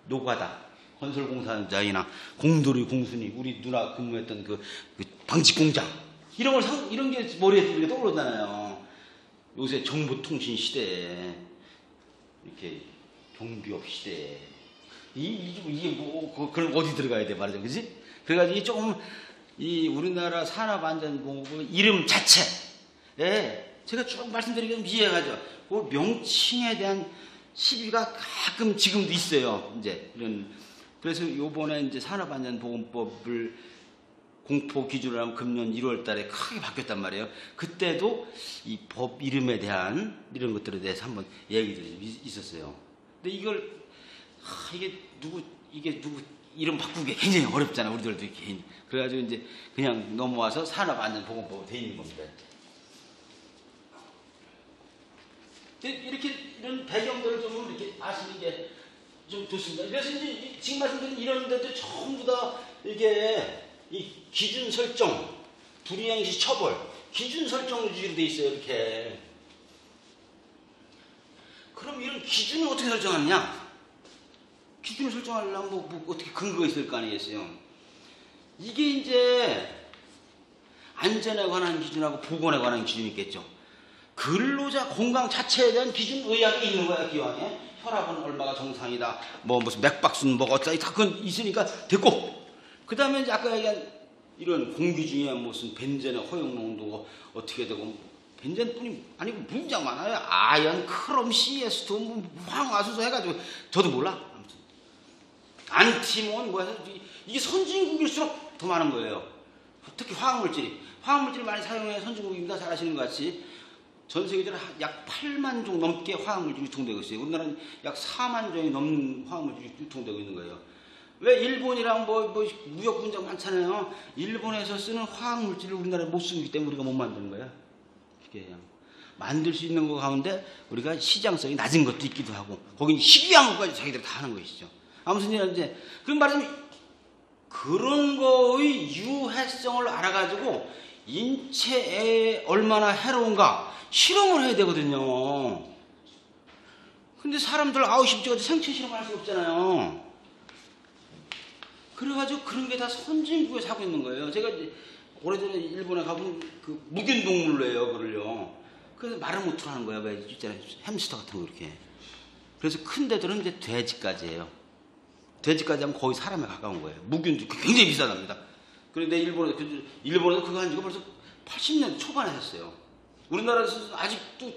노가다, 건설공사장이나 공돌이 공순이 우리 누나 근무했던 그 방직공장 이런 게 머리에 들게 떠오르잖아요. 요새 정보통신 시대에 이렇게 경비업 시대에 이게 뭐 그럼 어디 들어가야 돼 말이죠, 그지? 그래가지고 조금 이 우리나라 산업안전보건법 이름 자체에 제가 쭉 말씀드리기가 좀 이해가죠. 그 명칭에 대한 시비가 가끔 지금도 있어요. 이제 이런 그래서 요번에 이제 산업안전보건법을 공포 기준으로 하면 금년 1월달에 크게 바뀌었단 말이에요. 그때도 이 법 이름에 대한 이런 것들에 대해서 한번 얘기들이 있었어요. 근데 이게 누구 이름 바꾸기 굉장히 어렵잖아. 우리들도 이렇게. 그래가지고 이제 그냥 넘어와서 산업안전보건법으로 돼 있는 겁니다. 이렇게 이런 배경들을 좀 이렇게 아시는 게 좀 좋습니다. 그래서 이제 지금 말씀드린 이런 데도 전부 다 이게 이 기준 설정, 불이행시 처벌, 기준 설정 위주로 돼 있어요. 이렇게. 그럼 이런 기준을 어떻게 설정하느냐? 기준을 설정하려면 뭐 어떻게 근거가 있을 거 아니겠어요? 이게 이제 안전에 관한 기준하고 보건에 관한 기준이 있겠죠. 근로자 건강 자체에 대한 기준 의학이 있는 거야, 기왕에. 혈압은 얼마가 정상이다. 뭐 무슨 맥박수는 뭐가 어쩌다. 다 그건 있으니까 됐고. 그 다음에 이제 아까 얘기한 이런 공기 중에 무슨 벤젠의 허용 농도가 어떻게 되고 벤젠뿐이 아니고 문장 많아요. 아연, 크롬, CS2, 황화수소 해가지고 저도 몰라. 아무튼 안티몬 뭐해서 이게 선진국일수록 더 많은 거예요. 특히 화학물질을 많이 사용해 선진국입니다. 잘 아시는 것 같이 전 세계적으로 약 8만 종 넘게 화학물질이 유통되고 있어요. 우리나라는 약 4만 종이 넘는 화학물질이 유통되고 있는 거예요. 왜 일본이랑 뭐 무역 분쟁 많잖아요. 일본에서 쓰는 화학물질을 우리나라에 못 쓰기 때문에 우리가 못 만드는 거야. 그게 만들 수 있는 거 가운데 우리가 시장성이 낮은 것도 있기도 하고 거긴 희귀한 것까지 자기들이 다 하는 것이죠. 아무튼 이제 그런 말하자면 그런 거의 유해성을 알아가지고 인체에 얼마나 해로운가 실험을 해야 되거든요. 근데 사람들 아웃십지가 생체 실험을 할 수 없잖아요. 그래가지고 그런 게 다 선진국에서 하고 있는 거예요. 제가 이제 오래전에 일본에 가보면 그 묵인 동물로 해요, 그걸요. 그래서 말을 못으로 하는 거야. 왜 있잖아요, 햄스터 같은 거 이렇게. 그래서 큰 데들은 이제 돼지까지 해요. 돼지까지 하면 거의 사람에 가까운 거예요. 묵인도 굉장히 비싸답니다. 그런데 일본에서 그거 한 지가 벌써 80년 초반에 했어요. 우리나라에서 아직도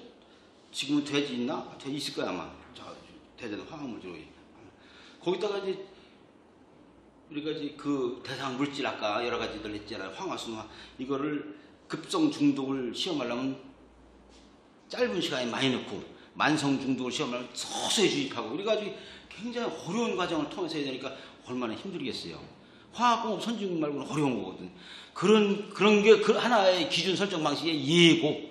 지금은 돼지 있나? 돼지 있을 거야 아마. 대전 화학물질로. 거기다가 이제 우리가 이제 그 대상 물질 아까 여러 가지들 했잖아요. 황화순화 이거를 급성 중독을 시험하려면 짧은 시간에 많이 넣고 만성 중독을 시험하려면 서서히 주입하고 그래가지고 굉장히 어려운 과정을 통해서 해야 되니까 얼마나 힘들겠어요. 화학공업 선진국 말고는 어려운 거거든. 그런 게 그 하나의 기준 설정 방식의 예고.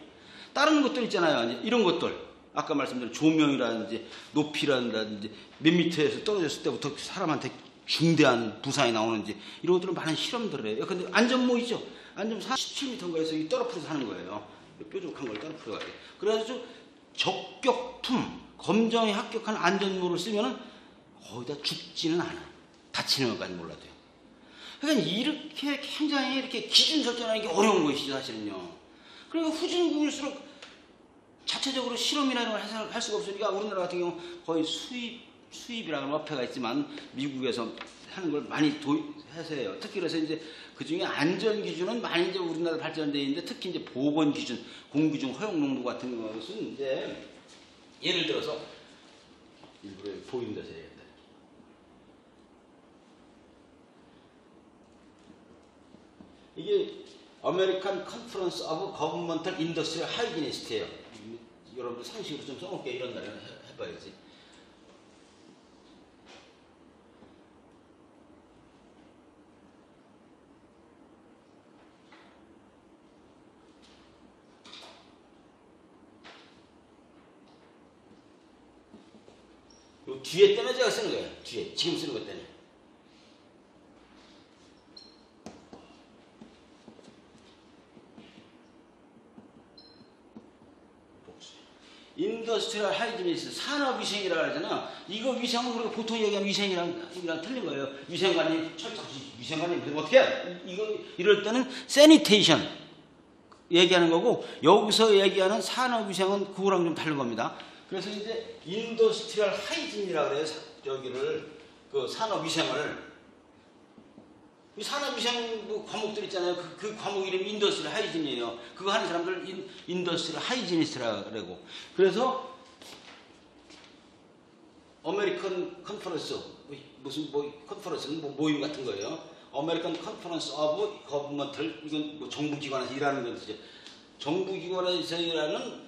다른 것들 있잖아요. 이런 것들. 아까 말씀드린 조명이라든지 높이라든지 몇 미터에서 떨어졌을 때부터 사람한테 중대한 부상이 나오는지 이런 것들은 많은 실험들을 해요. 근데 안전모이죠. 안전 47m인가에서 떨어뜨려서 하는 거예요. 뾰족한 걸 떨어뜨려 가지고. 그래서 적격품, 검정에 합격한 안전모를 쓰면은 거의 다 죽지는 않아요. 다치는 것까지 몰라도요. 그러니까 이렇게 굉장히 이렇게 기준 설정하는 게 어려운 것이죠, 사실은요. 그리고 후진국일수록 자체적으로 실험이나 이런 걸 할 수가 없으니까 우리나라 같은 경우 거의 수입이라는 어폐가 있지만 미국에서 하는 걸 많이 해서 해요. 특히 그래서 이제 그 중에 안전 기준은 많이 이제 우리나라 발전되어 있는데 특히 이제 보건 기준, 공기중 허용 농도 같은 것은 이제 예를 들어서 일부러 보이는 데서 해야 돼. 이게 아메리칸 컨퍼런스 오브 거버먼털 인더스트리얼 하이지니스트예요. 여러분들 상식으로 좀 써놓을게요. 이런 날에 해봐야지. 요 뒤에 때는 제가 쓰는 거예요. 뒤에 지금 쓰는 것 때문에. 인더스트리얼 하이지니스 산업위생이라고 하잖아. 이거 위생은 우리가 보통 얘기하는 위생이랑 틀린 거예요. 위생관님 철저히 위생관님 어떻게 해? 이럴 때는 세니테이션 얘기하는 거고 여기서 얘기하는 산업위생은 그거랑 좀 다른 겁니다. 그래서 이제 인더스트리얼 하이진이라고 그래요. 여기를 그 산업위생을 이 산업위생 뭐 과목들 있잖아요. 그 과목 이름이 인더스트리얼 하이진이에요. 그거 하는 사람들 인더스트리얼 하이지니스트라고 그러고. 그래서 아메리칸 컨퍼런스 무슨 컨퍼런스는 모임 같은 거예요. 아메리칸 컨퍼런스 오브 거버먼털 이건 뭐 정부기관에서 일하는 건데 정부기관에서 일하는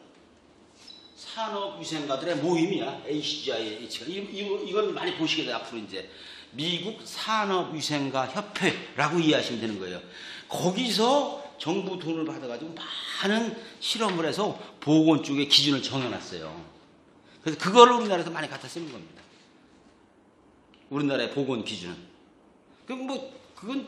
산업위생가들의 모임이야. ACGIH가. 이건 많이 보시게 돼요. 앞으로 이제. 미국 산업위생가 협회라고 이해하시면 되는 거예요. 거기서 정부 돈을 받아가지고 많은 실험을 해서 보건 쪽에 기준을 정해놨어요. 그래서 그거를 우리나라에서 많이 갖다 쓰는 겁니다. 우리나라의 보건 기준은. 그건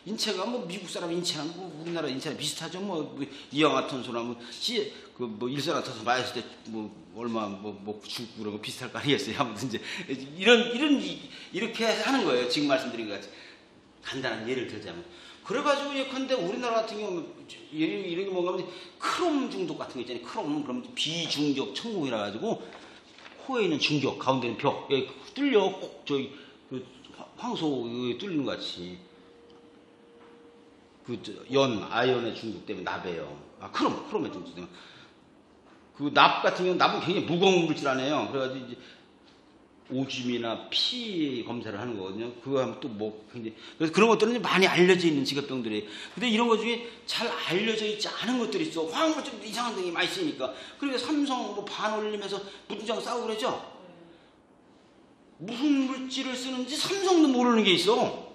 인체가 뭐 미국 사람 인체랑 뭐 우리나라 인체랑 비슷하죠. 뭐 이氧화탄소나 뭐 일산화탄소 마셨을 때 뭐 얼마 뭐 죽고 그런 거 비슷할 거 아니겠어요. 아무튼 이제 이렇게 하는 거예요. 지금 말씀드린 것 같이 간단한 예를 들자면. 그래가지고 예컨대 우리나라 같은 경우 이런 게 뭔가 하면 크롬 중독 같은 거 있잖아요. 크롬은 그럼 비중격 천공이라 가지고 코에 있는 중격 가운데는 벽 여기 뚫려 꼭 저기 그 황소 뚫리는 것 같이. 아연의 중독 때문에 납이에요. 크롬의 중독 때문에. 그 납 같은 경우는 납은 굉장히 무거운 물질 아니에요. 그래가지고 이제 오줌이나 피 검사를 하는 거거든요. 그거 하면 또 뭐 굉장히 그래서 그런 것들은 많이 알려져 있는 직업병들이. 근데 이런 것 중에 잘 알려져 있지 않은 것들이 있어. 화학물질 이상한 등이 많이 쓰니까. 그러니까 삼성 뭐 반올림해서 무등장 싸우고 그러죠. 무슨 물질을 쓰는지 삼성도 모르는 게 있어.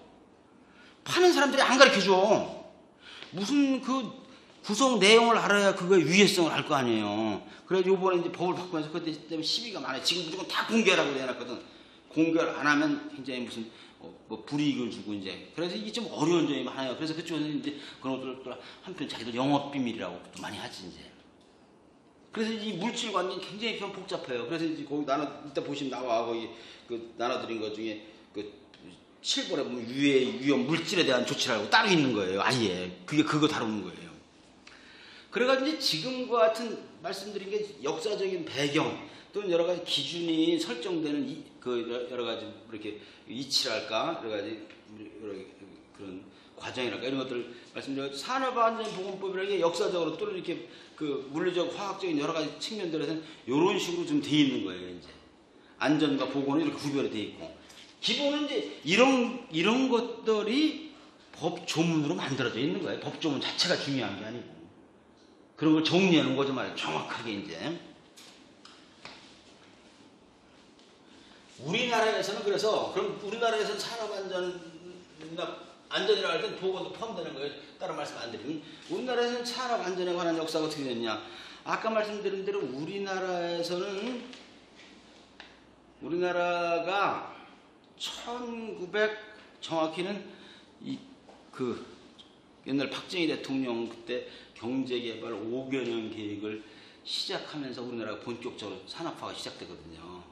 파는 사람들이 안 가르쳐줘. 무슨 그 구성 내용을 알아야 그거의 유해성을 알 거 아니에요. 그래서 요번에 이제 법을 바꾸면서 그때 때문에 시비가 많아요. 지금 무조건 다 공개하라고 해놨거든. 공개를 안 하면 굉장히 무슨 뭐 불이익을 주고 이제. 그래서 이게 좀 어려운 점이 많아요. 그래서 그쪽에서는 이제 그런 것들 또 한편 자기들 영업 비밀이라고 또 많이 하지 이제. 그래서 이 물질 관계는 굉장히 좀 복잡해요. 그래서 이제 거기 이따 보시면 나와 거기 그 나눠드린 것 중에 그 7번에 보면 위험 물질에 대한 조치라고 따로 있는 거예요. 아예 그거 다루는 거예요. 그래가지고 이제 지금과 같은 말씀드린 게 역사적인 배경 또는 여러 가지 기준이 설정되는 그 여러 가지 이렇게 이치랄까 여러 가지 그런 과정이랄까 이런 것들을 말씀드려서 산업안전보건법이라는 게 역사적으로 또는 이렇게 그 물리적 화학적인 여러 가지 측면들에서는 이런 식으로 좀 돼 있는 거예요. 이제 안전과 보건은 이렇게 구별이 돼 있고 기본은 이제 이런 것들이 법 조문으로 만들어져 있는 거예요. 법 조문 자체가 중요한 게 아니고. 그런 걸 정리해 놓은 거죠 말이에요. 정확하게 이제. 우리나라에서는 그래서 그럼 우리나라에서는 안전이라고 할 땐 보건도 포함되는 거예요. 따로 말씀 안 드리면 우리나라에서는 산업 안전에 관한 역사가 어떻게 됐냐. 아까 말씀드린 대로 우리나라가 1900 정확히는 옛날 박정희 대통령 그때 경제개발 5개년 계획을 시작하면서 우리나라가 본격적으로 산업화가 시작되거든요.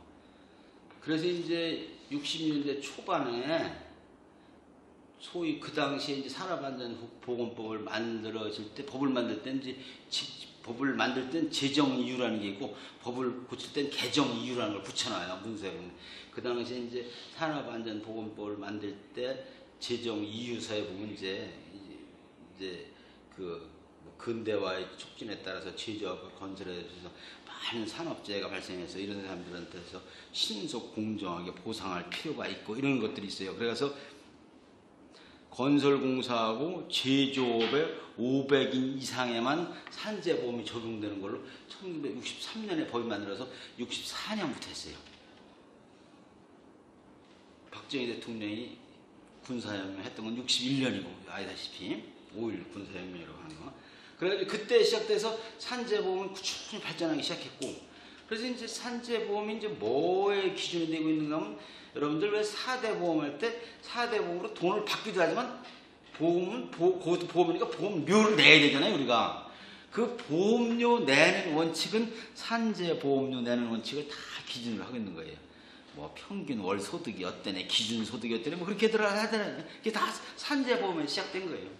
그래서 이제 60년대 초반에 소위 그 당시에 이제 산업안전보건법을 만들어질 때 법을 만들 땐 제정 이유라는 게 있고 법을 고칠 땐 개정 이유라는 걸 붙여놔요. 문서에 보면. 그 당시에 이제 산업안전보건법을 만들 때 제정 이유서에 보면 이제 그 근대화의 촉진에 따라서 제조업을 건설해서 많은 산업재해가 발생해서 이런 사람들한테서 신속 공정하게 보상할 필요가 있고 이런 것들이 있어요. 그래서 건설공사하고 제조업의 500인 이상에만 산재보험이 적용되는 걸로 1963년에 법이 만들어서 64년부터 했어요. 박정희 대통령이 군사혁명 했던 건 61년이고 아시다시피 5.16 군사혁명이라고 하는 거. 그래가지고 그때 시작돼서 산재보험은 꾸준히 발전하기 시작했고, 그래서 이제 산재보험이 이제 뭐에 기준이 되고 있는가 하면, 여러분들 왜 4대 보험 할 때 4대 보험으로 돈을 받기도 하지만 보험이니까 보험료를 내야 되잖아요, 우리가. 그 보험료 내는 원칙은 산재보험료 내는 원칙을 다 기준으로 하고 있는 거예요. 뭐 평균 월 소득이 어때네, 기준 소득이 어때네, 뭐 그렇게 하잖아요. 그게 다 산재보험에 시작된 거예요.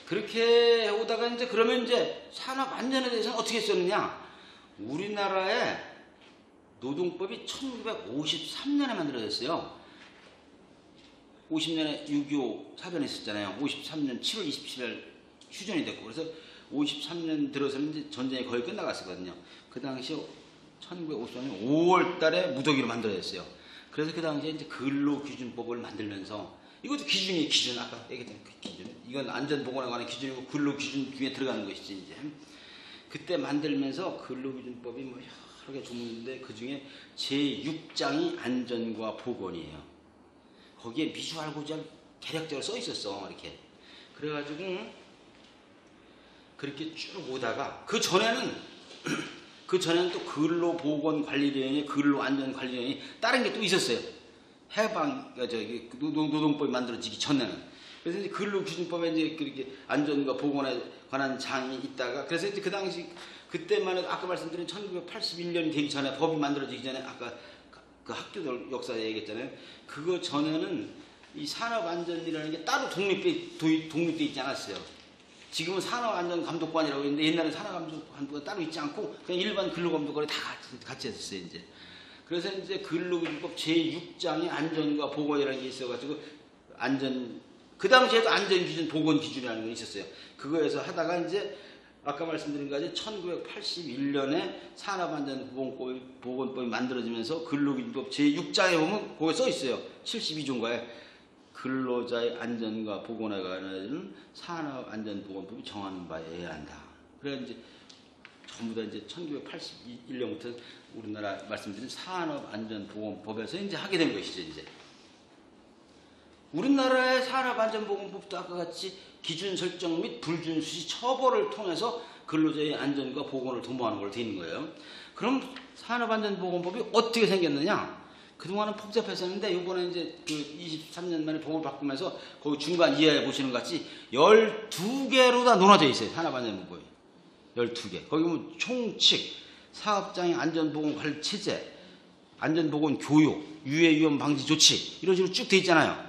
그렇게 오다가 이제 그러면 이제 산업 안전에 대해서는 어떻게 썼느냐? 우리나라의 노동법이 1953년에 만들어졌어요. 50년에 6.25 사변이 있었잖아요. 53년 7월 27일 휴전이 됐고, 그래서 53년 들어서는 이제 전쟁이 거의 끝나갔었거든요. 그 당시 1953년 5월 달에 무더기로 만들어졌어요. 그래서 그 당시에 이제 근로기준법을 만들면서, 이것도 기준, 아까 얘기했던 그 기준. 이건 안전보건에 관한 기준이고 근로기준 중에 들어가는 것이지, 이제. 그때 만들면서 근로기준법이 뭐 여러 개 종류인데 그 중에 제6장이 안전과 보건이에요. 거기에 미주알고주알 개략적으로 써 있었어, 이렇게. 그래가지고 그렇게 쭉 오다가 그 전에는 또 근로보건관리위원회, 근로안전관리위원회 다른 게 또 있었어요. 노동법이 만들어지기 전에는. 그래서 이제 근로기준법에 이제 그렇게 안전과 보건에 관한 장이 있다가, 그래서 이제 그 당시 그때만 해도 아까 말씀드린 1981년이 되기 전에, 법이 만들어지기 전에 아까 그 학교들 역사에 얘기했잖아요. 그거 전에는 이 산업안전이라는 게 따로 독립돼 있지 않았어요. 지금은 산업안전감독관이라고 있는데 옛날에 산업안전감독관이 따로 있지 않고 그냥 일반 근로감독관이 다 같이 했었어요, 이제. 그래서 이제 근로기준법 제6장에 안전과 보건이라는 게 있어가지고 그 당시에도 안전기준, 보건기준이라는 게 있었어요. 그거에서 하다가 이제 아까 말씀드린 것같이 1981년에 산업안전보건법이 만들어지면서 근로기준법 제6장에 보면 거기 써 있어요. 72조인가에 근로자의 안전과 보건에 관한 산업안전보건법이 정하는 바에 의해야 한다. 그래 이제 전부 다 이제 1981년부터 우리나라 말씀드린 산업안전보건법에서 이제 하게 된 것이죠. 이제 우리나라의 산업안전보건법도 아까 같이 기준 설정 및 불준수시 처벌을 통해서 근로자의 안전과 보건을 도모하는 걸로 되어 있는 거예요. 그럼 산업안전보건법이 어떻게 생겼느냐? 그동안은 복잡했었는데 이번에 이제 그 23년 만에 법을 바꾸면서 거기 중간 이하에 보시는 것 같이 12개로 다 나눠져 있어요. 산업안전보건법이 12개. 거기 보면 총칙, 사업장의 안전보건 관리 체제, 안전보건 교육, 유해 위험 방지 조치 이런 식으로 쭉 돼 있잖아요.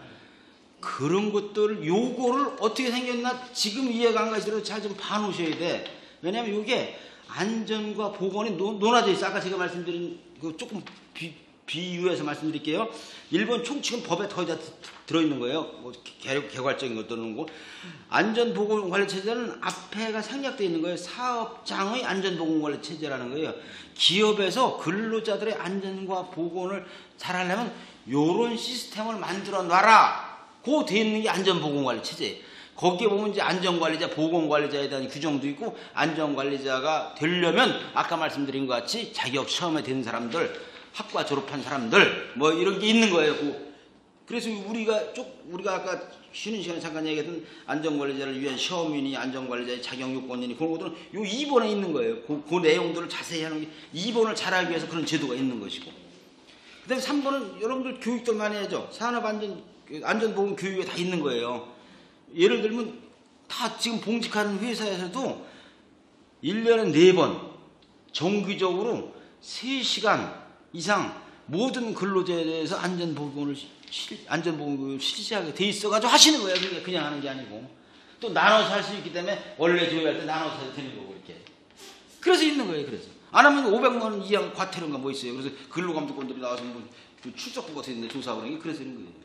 그런 것들 요거를 어떻게 생겼나 지금 이해가 안 가시도록 잘 좀 봐놓으셔야 돼. 왜냐하면 이게 안전과 보건이 논하져 있어. 아까 제가 말씀드린 그 조금 비유해서 말씀드릴게요. 일본 총칙은 법에 거의 다 들어있는 거예요. 뭐 개괄적인 것도 있고 안전보건관리체제는 앞에가 생략되어 있는 거예요. 사업장의 안전보건관리체제라는 거예요. 기업에서 근로자들의 안전과 보건을 잘하려면 이런 시스템을 만들어 놔라. 고 되어 있는 게 안전보건관리체제예요. 거기에 보면 이제 안전관리자, 보건관리자에 대한 규정도 있고 안전관리자가 되려면 아까 말씀드린 것 같이 자격 시험에 드는 사람들, 학과 졸업한 사람들 뭐 이런 게 있는 거예요. 그래서 우리가 아까 쉬는 시간에 잠깐 얘기했던 안전관리자를 위한 시험이니 안전관리자의 자격 요건이니 그런 것들은 요 2번에 있는 거예요. 그 내용들을 자세히 하는 게 2번을 잘하기 위해서 그런 제도가 있는 것이고. 그 다음에 3번은 여러분들 교육들 많이 해야죠. 안전보건 교육에 다 있는 거예요. 예를 들면 다 지금 봉직하는 회사에서도 1년에 4번 정기적으로 3시간 이상 모든 근로자에 대해서 안전보건을 실시하게 돼 있어가지고 하시는 거예요. 그냥 하는 게 아니고. 또 나눠서 할 수 있기 때문에 원래 조회할 때 나눠서 해도 되는 거고 이렇게. 그래서 있는 거예요. 그래서. 안 하면 500만 원 이하 과태료인가 뭐 있어요. 그래서 근로감독관들이 나와서 뭐 출석부 같은 데 조사하고 그러는 게 그래서 있는 거예요.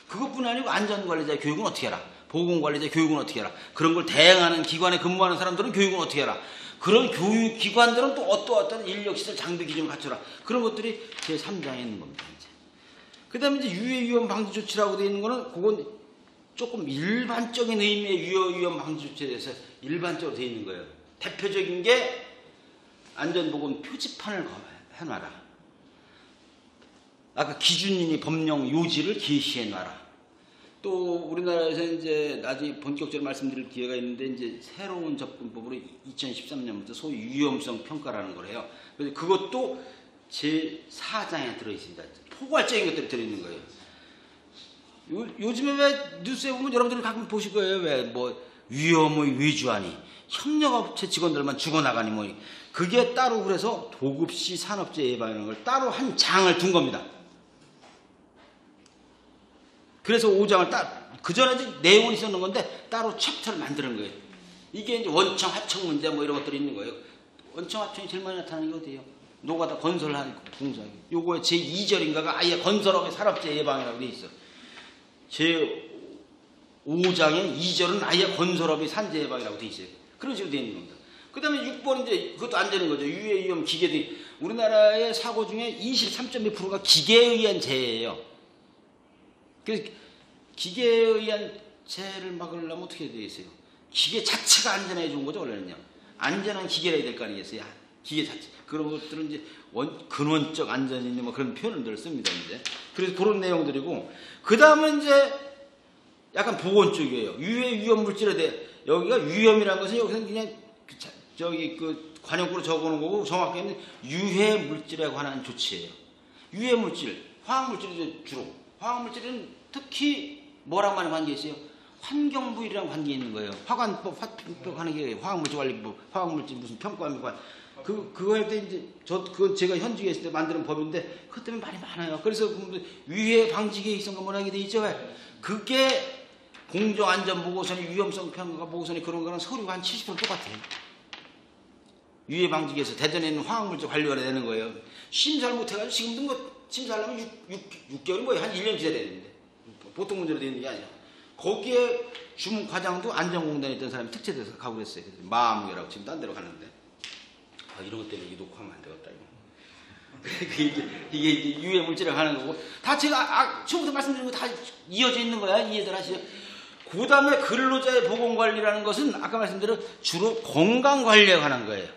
그것뿐 아니고 안전관리자 교육은 어떻게 해라. 보건관리자 교육은 어떻게 해라. 그런 걸 대행하는 기관에 근무하는 사람들은 교육은 어떻게 해라. 그런 교육기관들은 또 어떤 인력시설 장비 기준을 갖춰라. 그런 것들이 제3장에 있는 겁니다. 그 다음에 이제 유해위험 방지 조치라고 되어 있는 거는 그건 조금 일반적인 의미의 유해위험 방지 조치에 대해서 일반적으로 되어 있는 거예요. 대표적인 게 안전보건 표지판을 해놔라. 아까 기준이니 법령 요지를 게시해놔라. 또 우리나라에서 이제 나중에 본격적으로 말씀드릴 기회가 있는데 이제 새로운 접근법으로 2013년부터 소위 위험성 평가라는 걸 해요. 그래서 그것도 제4장에 들어있습니다. 포괄적인 것들이 들어있는 거예요. 요즘에 왜 뉴스에 보면 여러분들이 가끔 보실 거예요. 왜 뭐 위험의 외주하니 협력업체 직원들만 죽어나가니 뭐 그게 따로 그래서 도급시 산업재해 예방이라는 걸 따로 한 장을 둔 겁니다. 그래서 5장을 그전에 이제 내용은 있었는 건데 따로 챕터를 만드는 거예요. 이게 이제 원청, 하청 문제 뭐 이런 것들이 있는 거예요. 원청, 하청이 제일 많이 나타나는 게 어디예요? 노가다 건설하는 공사기. 요거에 제2절인가가 아예 건설업의 산업재해 예방이라고 돼 있어. 제5장의 2절은 아예 건설업의 산재 예방이라고 돼 있어요. 그런 식으로 돼 있는 겁니다. 그 다음에 6번 이제 그것도 안 되는 거죠. 유해위험 기계들이 우리나라의 사고 중에 23.2%가 기계에 의한 재해예요. 그래서 기계에 의한 재해를 막으려면 어떻게 되어 있어요? 기계 자체가 안전해야 좋은 거죠, 원래는요. 안전한 기계라 해야 될 거 아니겠어요? 기계 자체. 그런 것들은 이제 근원적 안전이니 뭐 그런 표현들을 씁니다, 이제. 그래서 그런 내용들이고, 그 다음은 이제 약간 보건 쪽이에요. 유해 위험 물질에 대해, 여기가 위험이라는 것은 여기서는 그냥 관용구로 적어놓은 거고, 정확히는 유해 물질에 관한 조치예요. 유해 물질, 화학 물질이죠, 주로. 화학물질은 특히 뭐랑 많이 관계 있어요? 환경부이랑 관계 있는 거예요. 화관법 하는 게 화학물질 관리법, 화학물질 무슨 평가관. 그거 할 때 이제 그건 제가 현직에 있을 때 만드는 법인데 그것 때문에 말이 많아요. 그래서 위해 방지 계획성과 뭐라게 돼 있죠? 그게 공정안전보고서니 위험성 평가 보고서니 그런 거랑 서류가 한 70% 똑같아요. 유해 방지 계획서 대전에 있는 화학물질 관리원에 내는 거예요. 심사를 못해가지고 지금도 심사하려면 6개월이 뭐예요? 한 1년 기다려야 되는데. 보통 문제로 되는 게 아니라. 거기에 주무 과장도 안전공단에 있던 사람이 특채돼서 가고 그랬어요. 그래서 마음이라고 지금 딴 데로 가는데 이런 것 때문에 이거 녹화하면 안 되겠다 이거. 이게 이제 유해 물질을 하는 거고 다 제가 처음부터 말씀드린 거 다 이어져 있는 거야. 이해들 하시죠? 그 다음에 근로자의 보건관리라는 것은 아까 말씀드린 주로 건강관리에 관한 거예요.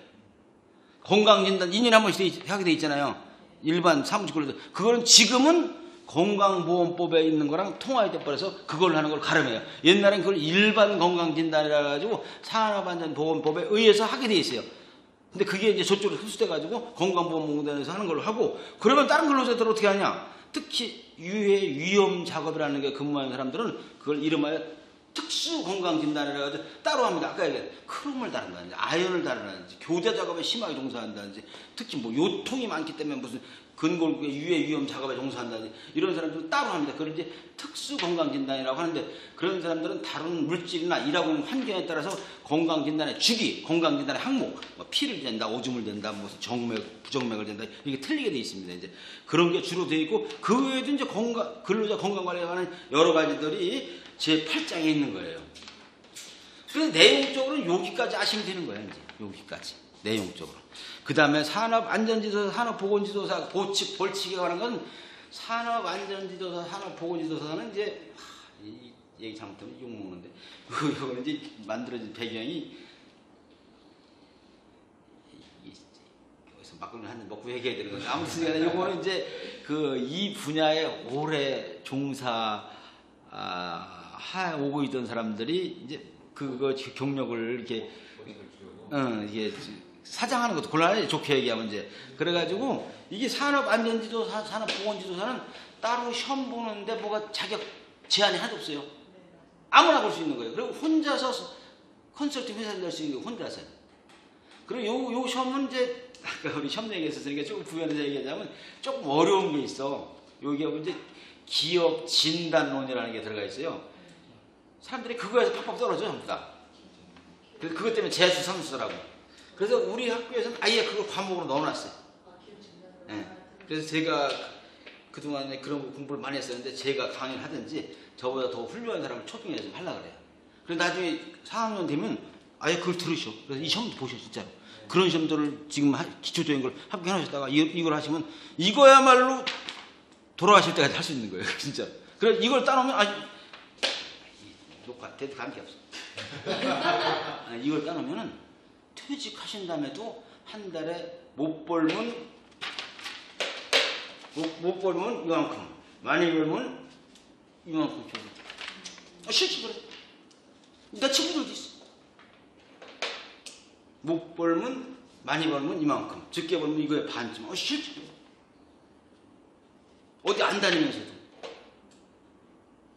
건강진단 2년에 한 번씩 하게 돼 있잖아요. 일반 사무직 근로자. 그거는 지금은 건강보험법에 있는 거랑 통합이 돼버려서 그걸 하는 걸 가름해요. 옛날엔 그걸 일반 건강진단이라 가지고 산업안전보건법에 의해서 하게 돼 있어요. 근데 그게 이제 저쪽으로 흡수돼가지고 건강보험공단에서 하는 걸로 하고 그러면 다른 근로자들 어떻게 하냐? 특히 유해 위험 작업이라는 게 근무하는 사람들은 그걸 이름하여 특수 건강진단이라 가지고 따로 합니다. 아까 얘기한 크롬을 다룬다든지 아연을 다룬다든지 교대 작업에 심하게 종사한다든지 특히 뭐 요통이 많기 때문에 무슨 근골격의 유해 위험 작업에 종사한다든지 이런 사람들은 따로 합니다. 그걸 이제 특수 건강진단이라고 하는데 그런 사람들은 다른 물질이나 일하고 있는 환경에 따라서 건강진단의 주기, 건강진단의 항목, 뭐 피를 잰다, 오줌을 댄다, 무슨 정맥, 부정맥을 잰다 이게 틀리게 돼 있습니다. 이제 그런 게 주로 돼 있고 그 외에도 이제 근로자 건강관리에 관한 여러 가지들이 제 8장에 있는 거예요. 그래서 내용적으로는 여기까지 아시면 되는 거예요. 이제 여기까지 내용적으로. 그 다음에 산업안전지도사, 산업보건지도사, 벌칙에 관한 건 산업안전지도사, 산업보건지도사는 이제 이 얘기 잘못하면 욕먹는데 이거는 이제 만들어진 배경이 여기서 막걸리 한 잔 먹고 얘기해야 되는 건데 아무튼 이거는 이제 이 분야에 오래 오고 있던 사람들이 이제 그거 경력을 이렇게 이게 사장하는 것도 곤란해 좋게 얘기하면 이제 그래가지고 이게 산업안전지도사, 산업보건지도사는 따로 시험 보는데 뭐가 자격 제한이 하나도 없어요. 아무나 볼 수 있는 거예요. 그리고 혼자서 컨설팅 회사를 낼 수 있는 게 혼자서. 그리고 요 시험은 이제 아까 우리 시험 얘기했었으니까 조금 부연해서 얘기하자면 조금 어려운 게 있어. 여기에 이제 기업 진단론이라는 게 들어가 있어요. 사람들이 그거에서 팍팍 떨어져 전부 다. 그것 때문에 재수 삼수더라고. 그래서 우리 학교에서는 아예 그걸 과목으로 넣어놨어요. 네. 그래서 제가 그동안에 그런 공부를 많이 했었는데 제가 강의를 하든지 저보다 더 훌륭한 사람을 초빙해서 좀 하려고 그래요. 그래서 나중에 4학년 되면 아예 그걸 들으셔. 그래서 이 시험도 보셔 진짜로. 그런 시험들을 지금 기초적인 걸 합격해놓으셨다가 이걸 하시면 이거야말로 돌아가실 때까지 할 수 있는 거예요. 진짜. 그래서 이걸 따놓으면 녹화 때도 관계 없어. 이걸 따놓으면은 퇴직하신 다음에도 한 달에 못 벌면 이만큼, 많이 벌면 이만큼 줘요. 실제 그래. 내 친구들도 있어. 못 벌면 많이 벌면 이만큼, 적게 벌면 이거의 반쯤. 실제 그래. 어디 안 다니면서도.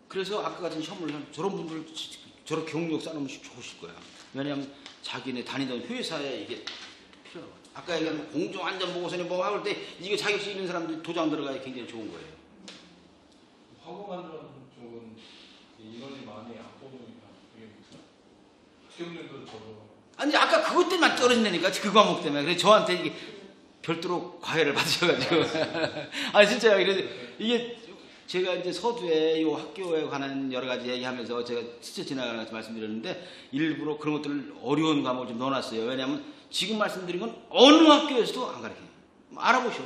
그래서 아까 같은 시험을 하면 저런 분들 저렇게 경력 쌓으면 좋으실 거야. 왜냐하면 자기네 다니던 회사에 이게 필요하고. 아까 얘기한 공정안전보고서니 뭐 할 때 이게 자격증 있는 사람들이 도장 들어가야 굉장히 좋은 거예요. 화공안전 쪽은 인원이 많이 안 뽑으니까 이게 합격률도 적어. 아니 아까 그것 때문에 떨어진다니까 그 과목 때문에. 그래서 저한테 이게 별도로 과외를 받으셔가지고 아니 진짜요. 그래서 이게 제가 이제 서두에 이 학교에 관한 여러 가지 얘기하면서 제가 스쳐 지나가는 것 말씀드렸는데 일부러 그런 것들을 어려운 과목을 좀 넣어놨어요. 왜냐하면 지금 말씀드린 건 어느 학교에서도 안 가르쳐요. 알아보셔.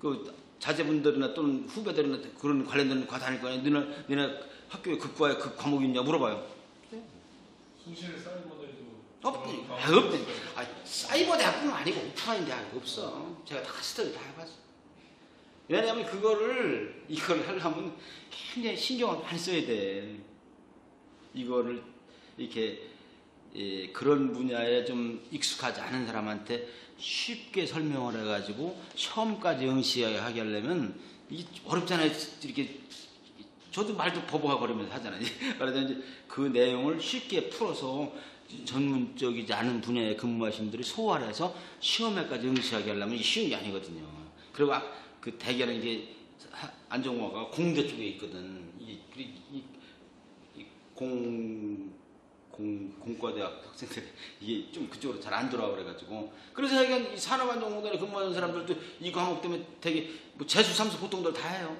그 자제분들이나 또는 후배들이나 그런 관련된 과 다닐 거냐. 너네 학교에 그 과목이 있냐 물어봐요. 수시에 사이버대도 없대. 없대. 사이버 대학교는 아니고 오프라인 대학이 없어. 제가 다 스터디 다 해봤어. 왜냐하면 이걸 하려면 굉장히 신경을 많이 써야 돼. 이거를 이렇게 그런 분야에 좀 익숙하지 않은 사람한테 쉽게 설명을 해가지고 시험까지 응시하게 하려면 이게 어렵잖아요. 이렇게 저도 말도 버벅거리면서 하잖아요. 그래서 이제 그 내용을 쉽게 풀어서 전문적이지 않은 분야에 근무하신 분들이 소화해서 시험에까지 응시하게 하려면 쉬운 게 아니거든요. 그리고 그 대개는 이게 안전공학과 공대 쪽에 있거든. 공과대학 학생들 이게 좀 그쪽으로 잘 안 돌아와 그래가지고 그래서 하여간 산업안전공단에 근무하는 사람들도 이 과목 때문에 되게 뭐 재수 삼수 보통들 다 해요.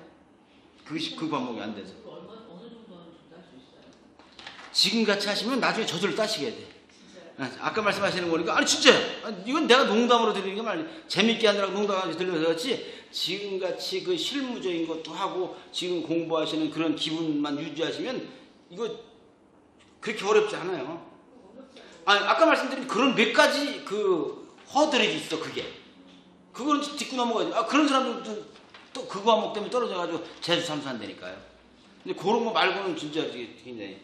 그 과목이 안 돼서. 어느 정도는 할 수 있어요? 지금같이 하시면 나중에 저절로 따시게 돼. 아까 말씀하시는 거니까 아니 진짜 이건 내가 농담으로 드리는 게 말이야. 재밌게 하느라고 농담하면서 들려서 그렇지 지금같이 그 실무적인 것도 하고 지금 공부하시는 그런 기분만 유지하시면 이거 그렇게 어렵지 않아요. 아니 아까 말씀드린 그런 몇 가지 그 허들이 있어. 그거는 짚고 넘어가야지. 그런 사람들도 또 그 과목 때문에 떨어져가지고 재수 참수한다니까요. 근데 그런 거 말고는 진짜 굉장히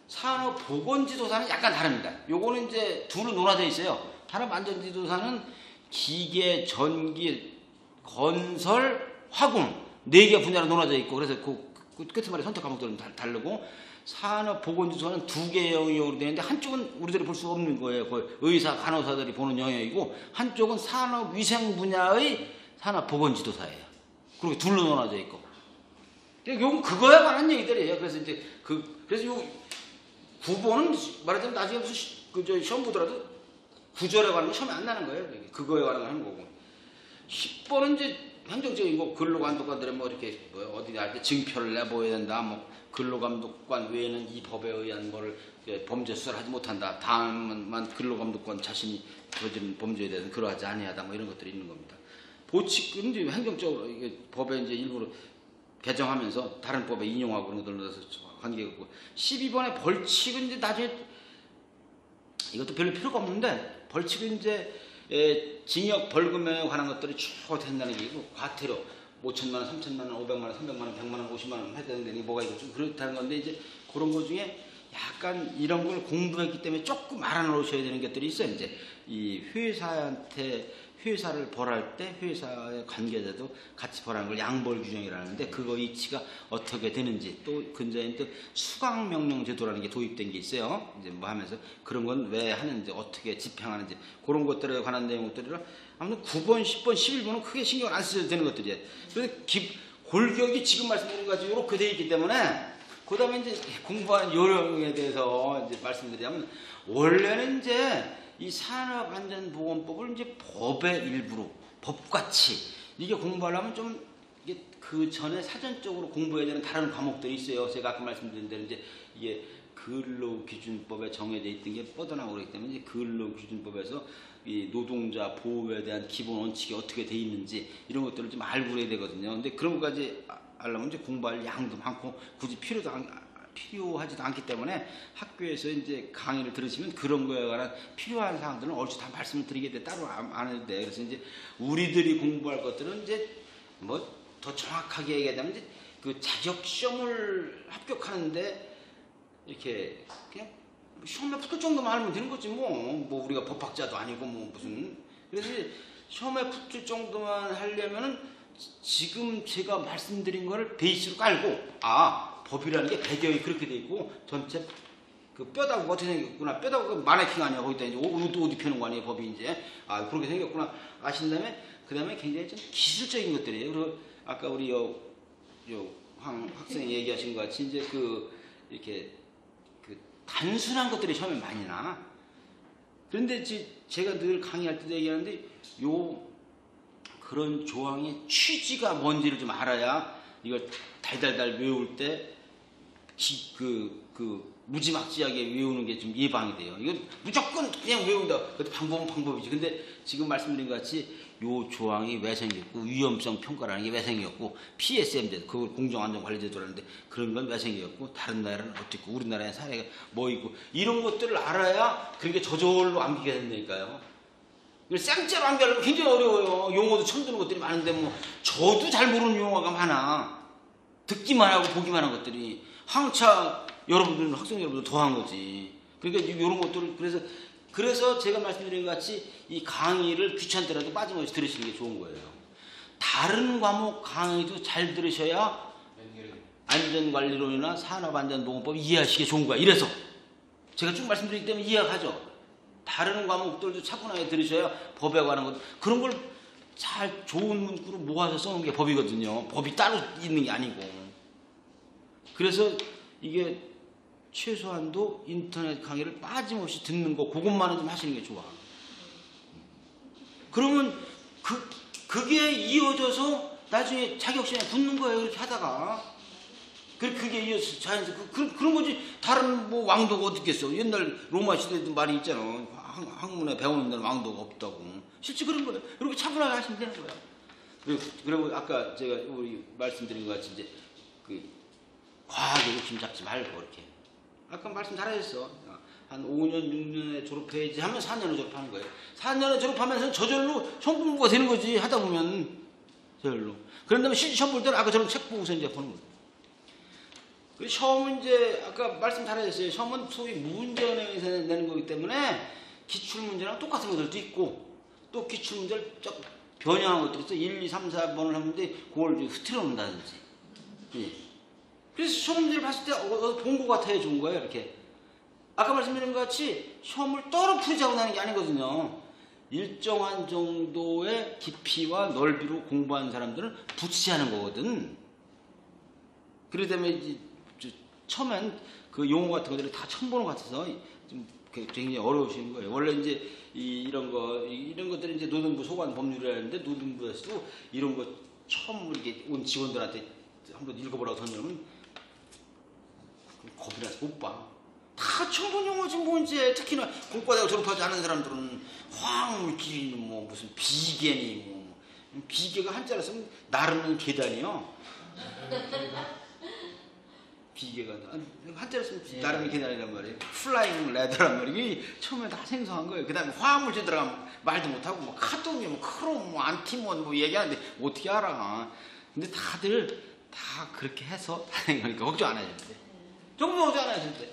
산업보건지도사는 약간 다릅니다. 요거는 이제 둘은 논하되어 있어요. 산업안전지도사는 기계, 전기, 건설, 화공 4개 분야로 논하되어 있고 그래서 그 끝에 말에 선택 과목들은 다르고 산업보건지도사는 2개의 영역으로 되어 있는데 한쪽은 우리들이 볼 수 없는 거예요. 그 의사, 간호사들이 보는 영역이고 한쪽은 산업위생 분야의 산업보건지도사예요. 그리고 둘로 논하되어 있고 요건 그거에 관한 얘기들이에요. 그래서 이제 그래서 요 9번은 말하자면 나중에 무슨 시험 보더라도 구절에 관한 거 시험에 안 나는 거예요. 그거에 관한 거 하는 거고 10번은 이제 행정적인 거 근로감독관들의 뭐 이렇게 뭐 어디 할 때 증표를 내보여야 된다. 뭐 근로감독관 외에는 이 법에 의한 거를 범죄 수사를 하지 못한다. 다만 근로감독관 자신이 저지른 범죄에 대해서 그러하지 아니하다. 뭐 이런 것들이 있는 겁니다. 보칙은 이제 행정적으로 이게 법에 이제 일부러 개정하면서 다른 법에 인용하고 그런 것들 넣어서 관계가 있고 12번의 벌칙은 이제 나중에 이것도 별로 필요가 없는데 벌칙은 이제 징역 벌금에 관한 것들이 쭉 된다는 얘기고 과태료 5천만 원, 3천만 원, 500만 원, 300만 원, 100만 원, 50만 원 해야 되는데 뭐가 있고 좀 그렇다는 건데 이제 그런 거 중에 약간 이런 걸 공부했기 때문에 조금 알아놓으셔야 되는 것들이 있어요. 이제 이 회사를 벌할 때 회사의 관계자도 같이 벌하는 걸 양벌 규정이라는데 그거 이치가 어떻게 되는지 또 근자에 또 수강명령 제도라는 게 도입된 게 있어요. 이제 뭐 하면서 그런 건 왜 하는지 어떻게 집행하는지 그런 것들에 관한 내용들이라 아무튼 9번, 10번, 11번은 크게 신경 안 쓰셔도 되는 것들이에요. 그래서 골격이 지금 말씀드린 것 같이 이렇게 되어 있기 때문에 그 다음에 이제 공부하는 요령에 대해서 이제 말씀드리자면 원래는 이제 이 산업안전보건법을 이제 법의 일부로 법같이 이게 공부하려면 좀 이게 그 전에 사전적으로 공부해야 되는 다른 과목들이 있어요. 제가 아까 말씀드린 대로 이제 이게 근로기준법에 정해져 있던 게 뻗어나오고 그렇기 때문에 이제 근로기준법에서 이 노동자 보호에 대한 기본 원칙이 어떻게 돼 있는지 이런 것들을 좀 알고 그래야 되거든요. 근데 그런 것까지 알려면 이제 공부할 양도 많고 굳이 필요하지도 않기 때문에 학교에서 이제 강의를 들으시면 그런 거에 관한 필요한 사항들은 얼추 다 말씀을 드리게 돼 따로 안 해도 돼. 그래서 이제 우리들이 공부할 것들은 이제 뭐 더 정확하게 얘기하자면 이제 그 자격 시험을 합격하는데 이렇게 그냥 시험에 붙을 정도만 알면 되는 거지 뭐 우리가 법학자도 아니고 뭐 무슨 그래서 시험에 붙을 정도만 하려면은 지금 제가 말씀드린 거를 베이스로 깔고 법이라는 게 배경이 그렇게 돼 있고 전체 그 뼈다구가 어떻게 생겼구나 뼈다구가 마네킹 아니야 거기다 이제 옷 입히는 거 아니에요 법이 이제 그렇게 생겼구나 아신 다음에 그 다음에 굉장히 좀 기술적인 것들이에요. 그리고 아까 우리 황 학생이 얘기하신 것 같이 이제 이렇게 단순한 것들이 시험에 많이 나. 그런데 제가 늘 강의할 때도 얘기하는데 그런 조항의 취지가 뭔지를 좀 알아야 이걸 달달달 외울 때 무지막지하게 외우는 게 좀 예방이 돼요. 이건 무조건 그냥 외운다. 그것도 방법은 방법이지. 근데 지금 말씀드린 것 같이 요 조항이 왜 생겼고 위험성 평가라는 게 왜 생겼고 PSM제 그걸 공정안전관리제도라는데 그런 건 왜 생겼고 다른 나라는 어떻고 우리나라의 사례가 뭐 있고 이런 것들을 알아야 그게 저절로 암기가 된다니까요. 이걸 쌩째로 암기하려면 굉장히 어려워요. 용어도 처음 듣는 것들이 많은데 뭐 저도 잘 모르는 용어가 많아. 듣기만 하고 보기만 한 것들이 한차 여러분들 학생 여러분들 더한 거지. 그러니까 이런 것들을 그래서 제가 말씀드린 것 같이 이 강의를 귀찮더라도 빠짐없이 들으시는 게 좋은 거예요. 다른 과목 강의도 잘 들으셔야 안전관리론이나 산업안전보건법 이해하시기 좋은 거야. 이래서 제가 쭉 말씀드리기 때문에 이해하죠. 다른 과목들도 차분하게 들으셔야 법에 관한 것 그런 걸 잘 좋은 문구로 모아서 써놓은 게 법이거든요. 법이 따로 있는 게 아니고. 그래서 이게 최소한도 인터넷 강의를 빠짐없이 듣는 거 그것만은 좀 하시는 게 좋아. 그러면 그게 이어져서 나중에 자격시험에 붙는 거예요. 이렇게 하다가 그게 이어서 자연스 그런 거지. 다른 뭐 왕도가 어디 있겠어. 옛날 로마 시대에도 말이 있잖아. 학문에 배우는 데는 왕도가 없다고. 실제 그런 거예요. 이렇게 차분하게 하시면 되는 거야. 그리고 아까 제가 우리 말씀드린 것 같이 이제 그 과하게 욕심 잡지 말고 이렇게. 아까 말씀 잘하셨어. 한 5년, 6년에 졸업해야지 하면 4년에 졸업하는 거예요. 4년에 졸업하면서 저절로 시험 공부가 되는 거지. 하다 보면 저절로. 그런 다음에 실제 시험 볼 때는 아까처럼 책 보고서 이제 보는 거예요. 그 시험은 이제 아까 말씀 잘하셨어요. 시험은 소위 문제은행에서 내는 거기 때문에 기출문제랑 똑같은 것들도 있고 또 기출문제를 변형한 것들이 있어. 1, 2, 3, 4번을 하는데 그걸 흐트려 놓는다든지. 예. 그래서 시험 문제를 봤을 때 본 것 같아야 좋은 거예요. 이렇게. 아까 말씀드린 것 같이 시험을 떨어뜨리자고 나는 게 아니거든요. 일정한 정도의 깊이와 넓이로 공부한 사람들은 붙이자는 거거든. 그러기 때문에 이제 처음엔 그 용어 같은 것들이 다 처음 보는 것 같아서 좀 굉장히 어려우신 거예요. 원래 이제 이런 것들이 이제 노동부 소관 법률이라는데 노동부에서도 이런 거 처음 이렇게 온 직원들한테 한번 읽어보라고 던져놓으면 겁이 나서 못 봐. 다 처음 본 용어지 뭐 이제 특히나 공과대학 졸업하지 않은 사람들은 황길이 뭐 무슨 비계니 뭐 비계가 한자로 쓰면 나르는 계단이요. 비계가 한자로 쓰면 나르는 계단이란 말이에요. 플라잉 레더란 말이에요. 이게 처음에 다 생소한 거예요. 그 다음에 화학물질 들어가면 말도 못하고 뭐 카도미움, 뭐 크롬, 뭐 안티몬 뭐 얘기하는데 어떻게 알아. 근데 다들 다 그렇게 해서 하는 거니까 걱정 안 하셔도 돼. 정말 걱정 안 하셔도 돼.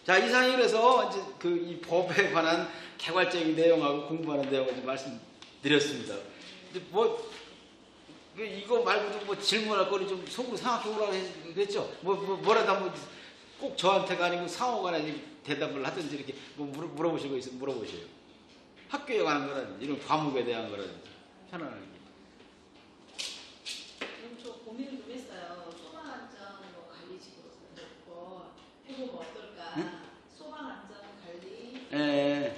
자, 이상이 그래서 이제 이 법에 관한 개괄적인 내용하고 공부하는 내용을 좀 말씀드렸습니다. 근데 이거 말고도 뭐 질문할 거리 좀 속으로 생각해 보라고 했죠. 뭐라도 한번 꼭 저한테가 아니고 상호간에 대답을 하든지 이렇게 뭐 물어보실 거 있으면 물어보세요. 학교에 관한 거라든지 이런 과목에 대한 거라든지 편안하게. 저 고민을 좀 했어요. 소방안전 뭐 관리직으로 넣고 해보면 어떨까? 응? 소방안전 관리. 예.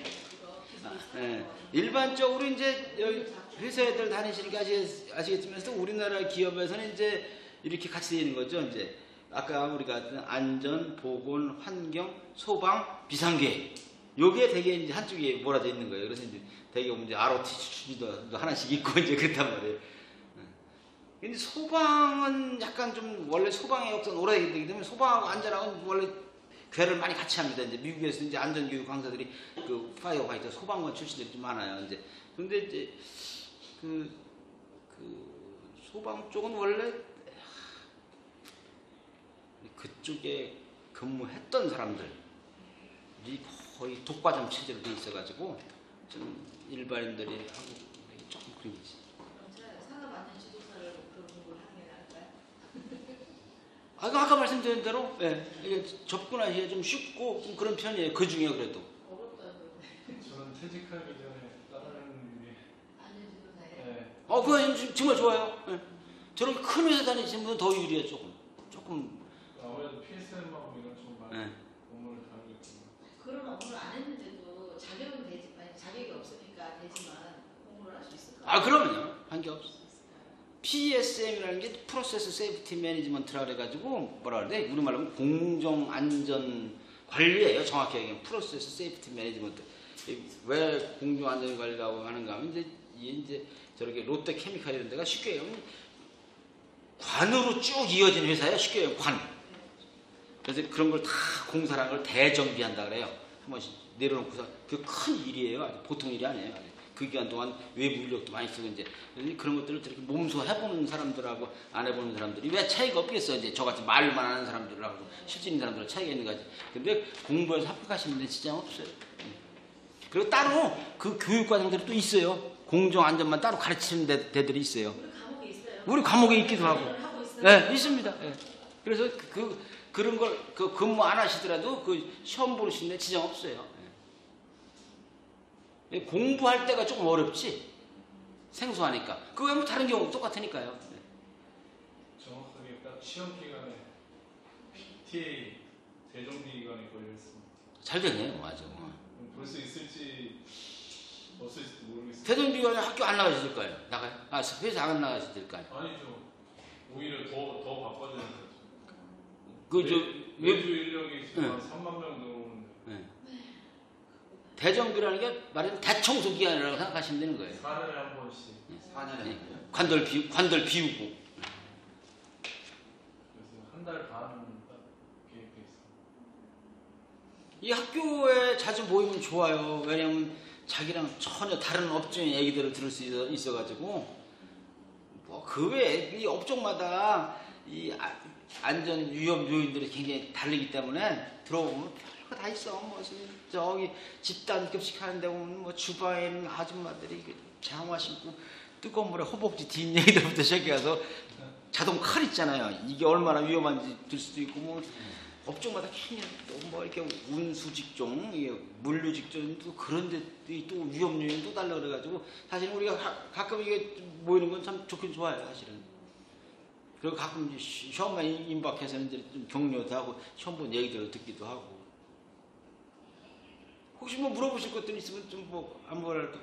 일반적으로 이제 여기 회사 애들 다니시니까 아시겠지만 우리나라 기업에서는 이제 이렇게 같이 되는 거죠. 이제 아까 우리가 안전, 보건, 환경, 소방, 비상계획. 요게 되게 이제 한쪽에 몰아져 있는 거예요. 그래서 이제 되게 이제 ROT 추진도 하나씩 있고 이제 그렇단 말이에요. 근데 소방은 약간 좀 원래 소방의 역사는 오래되기 때문에 소방하고 안전하고는 원래 괴를 많이 같이 합니다. 이제 미국에서 이제 안전교육 강사들이 그 파이어 파이터 소방관 출신들이 좀 많아요. 이제 근데 이제 그 소방 쪽은 원래 그쪽에 근무했던 사람들이 거의 독과점 체제로 돼 있어가지고 좀 일반인들이 하고 조금 그런 거지. 상업안전 지도사를 그런 공부를 하는 게 나을까요? 아까 말씀드린 대로 이게 접근하기가 좀 쉽고 좀 그런 편이에요. 그 중에 그래도. 어렵다고. 저는 퇴직하기 전에 다른 게 안전 지도사에. 그거 정말 좋아요. 저런 큰 회사 다니시는 분은 더 유리해 조금. 아무래도 PSM하고 이런 좀 많이 업무를 다루고 있거든요. 그런 업무를 안 했는데도 자격은 되지만 자격이 없으니까 되지만 공부를 할 수 있을까? 그러면요. 관계 없어. PSM이라는 게 프로세스 세이프티 매니지먼트라 그래가지고 뭐라 그래? 우리말로 공정 안전 관리예요. 정확히 얘기하면 프로세스 세이프티 매니지먼트. 왜 공정 안전 관리라고 하는가 하면 이제 저렇게 롯데 케미칼 이런 데가 쉽게 얘기하면 관으로 쭉 이어진 회사예요. 쉽게 얘기하면 관. 그래서 그런 걸 다 공사라는 걸 대정비한다 그래요. 한 번씩 내려놓고서 그 큰 일이에요. 보통 일이 아니에요. 그 기간 동안 외부 인력도 많이 쓰고 이제 그런 것들을 이렇게 몸소 해보는 사람들하고 안 해보는 사람들이 왜 차이가 없겠어. 이제 저같이 말만 하는 사람들하고 실질인 사람들하고 차이가 있는 거지. 근데 공부해서 합격하시는 데 지장 없어요. 그리고 따로 그 교육 과정들이 또 있어요. 공정 안전만 따로 가르치는 데들이 있어요. 우리 과목에 있어요. 우리 과목에 있기도 하고. 하고 있어요. 네, 있습니다. 네. 그래서 그런 걸 근무 안 하시더라도 그 시험 보시는데 지장 없어요. 네. 공부할 때가 조금 어렵지. 생소하니까. 그 외에 뭐 다른 경우 똑같으니까요. 네. 정확하게 딱 시험 기간에 PTA 대정비 기간에 걸렸습니다. 잘 됐네요. 맞아. 볼 수 있을지 없을지도 모르겠어요. 대전비관에 학교 안 나가실 거예요. 나가요? 회사 안 나가실 거예요. 아니죠. 오히려 더 바빠지는 거죠. 매주 인력이 지금 한 3만 명 들어오는데 네. 대정비라는 게 말하자면 대청소 기간이라고 생각하시면 되는 거예요. 4년에 한 번씩. 4년에 네. 관들 비우고. 그래서 한 달 반 계획돼 있어요. 이 학교에 자주 모이면 좋아요. 왜냐면 자기랑 전혀 다른 업종의 얘기들을 들을 수 있어가지고 뭐 그 외에 이 업종마다 이 안전 위험 요인들이 굉장히 다르기 때문에 들어보면 별거 다 있어. 무슨 저기 집단 급식하는데 보면 뭐 주방에 있는 아줌마들이 장화 신고 뜨거운 물에 허벅지 뒷 얘기들부터 시작해서 자동 칼 있잖아요. 이게 얼마나 위험한지 들 수도 있고 뭐 업종마다 굉장히 또 뭐 이렇게 운수 직종, 물류 직종도 그런데 또 위험 요인 또 달라 그래가지고 사실 우리가 가끔 이게 모이는 건 참 좋긴 좋아요, 사실은. 그리고 가끔 이제 시험만 임박해서 이제 좀 격려도 하고 시험 본 얘기들을 듣기도 하고. 혹시 뭐 물어보실 것들 있으면 좀 뭐 안 뭐랄까.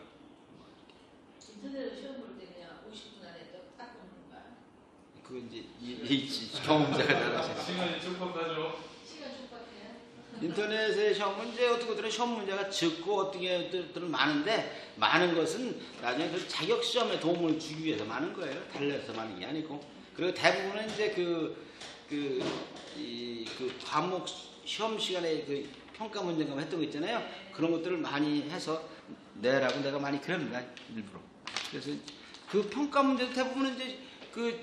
인터넷으로 시험 볼 때 그냥 50분 안에 딱 보는 건가요? 그 이제 경험자가 달라서. 시간이 촉박하죠. 시간 촉박해요? 인터넷의 시험 문제 어떻게 보면 시험 문제가 적고 어떻게 들은 많은데 많은 것은 나중에 그 자격 시험에 도움을 주기 위해서 많은 거예요. 달려서 많은 게 아니고. 그리고 대부분은 이제 그 과목 시험 시간에 그 평가 문제가 했던 거 있잖아요. 그런 것들을 많이 해서 내라고 내가 많이 그럽니다. 일부러. 그래서 그 평가 문제도 대부분은 이제 그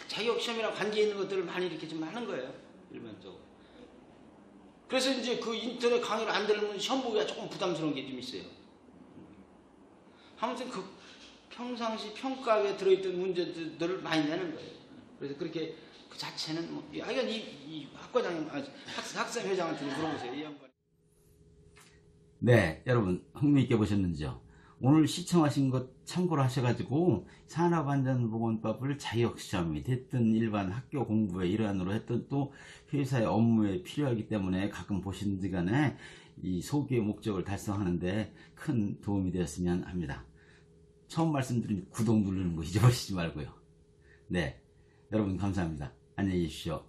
자격 시험이랑 관계 있는 것들을 많이 이렇게 좀 하는 거예요. 일반적으로. 그래서 이제 그 인터넷 강의를 안 들으면 시험 보기가 조금 부담스러운 게 좀 있어요. 아무튼 그 평상시 평가에 들어있던 문제들을 많이 내는 거예요. 그래서 그렇게 그 자체는 뭐, 하여간 이 학과장님, 학생 회장한테 물어보세요. 이 양반. 네, 여러분 흥미있게 보셨는지요? 오늘 시청하신 것 참고로 하셔가지고 산업안전보건법을 자격시험이 됐든 일반 학교 공부의 일환으로 했든 또 회사의 업무에 필요하기 때문에 가끔 보시는지 간에 이 소기의 목적을 달성하는데 큰 도움이 되었으면 합니다. 처음 말씀드린 구독 누르는 거 잊어버리지 말고요. 네, 여러분 감사합니다. 안녕히 계십시오.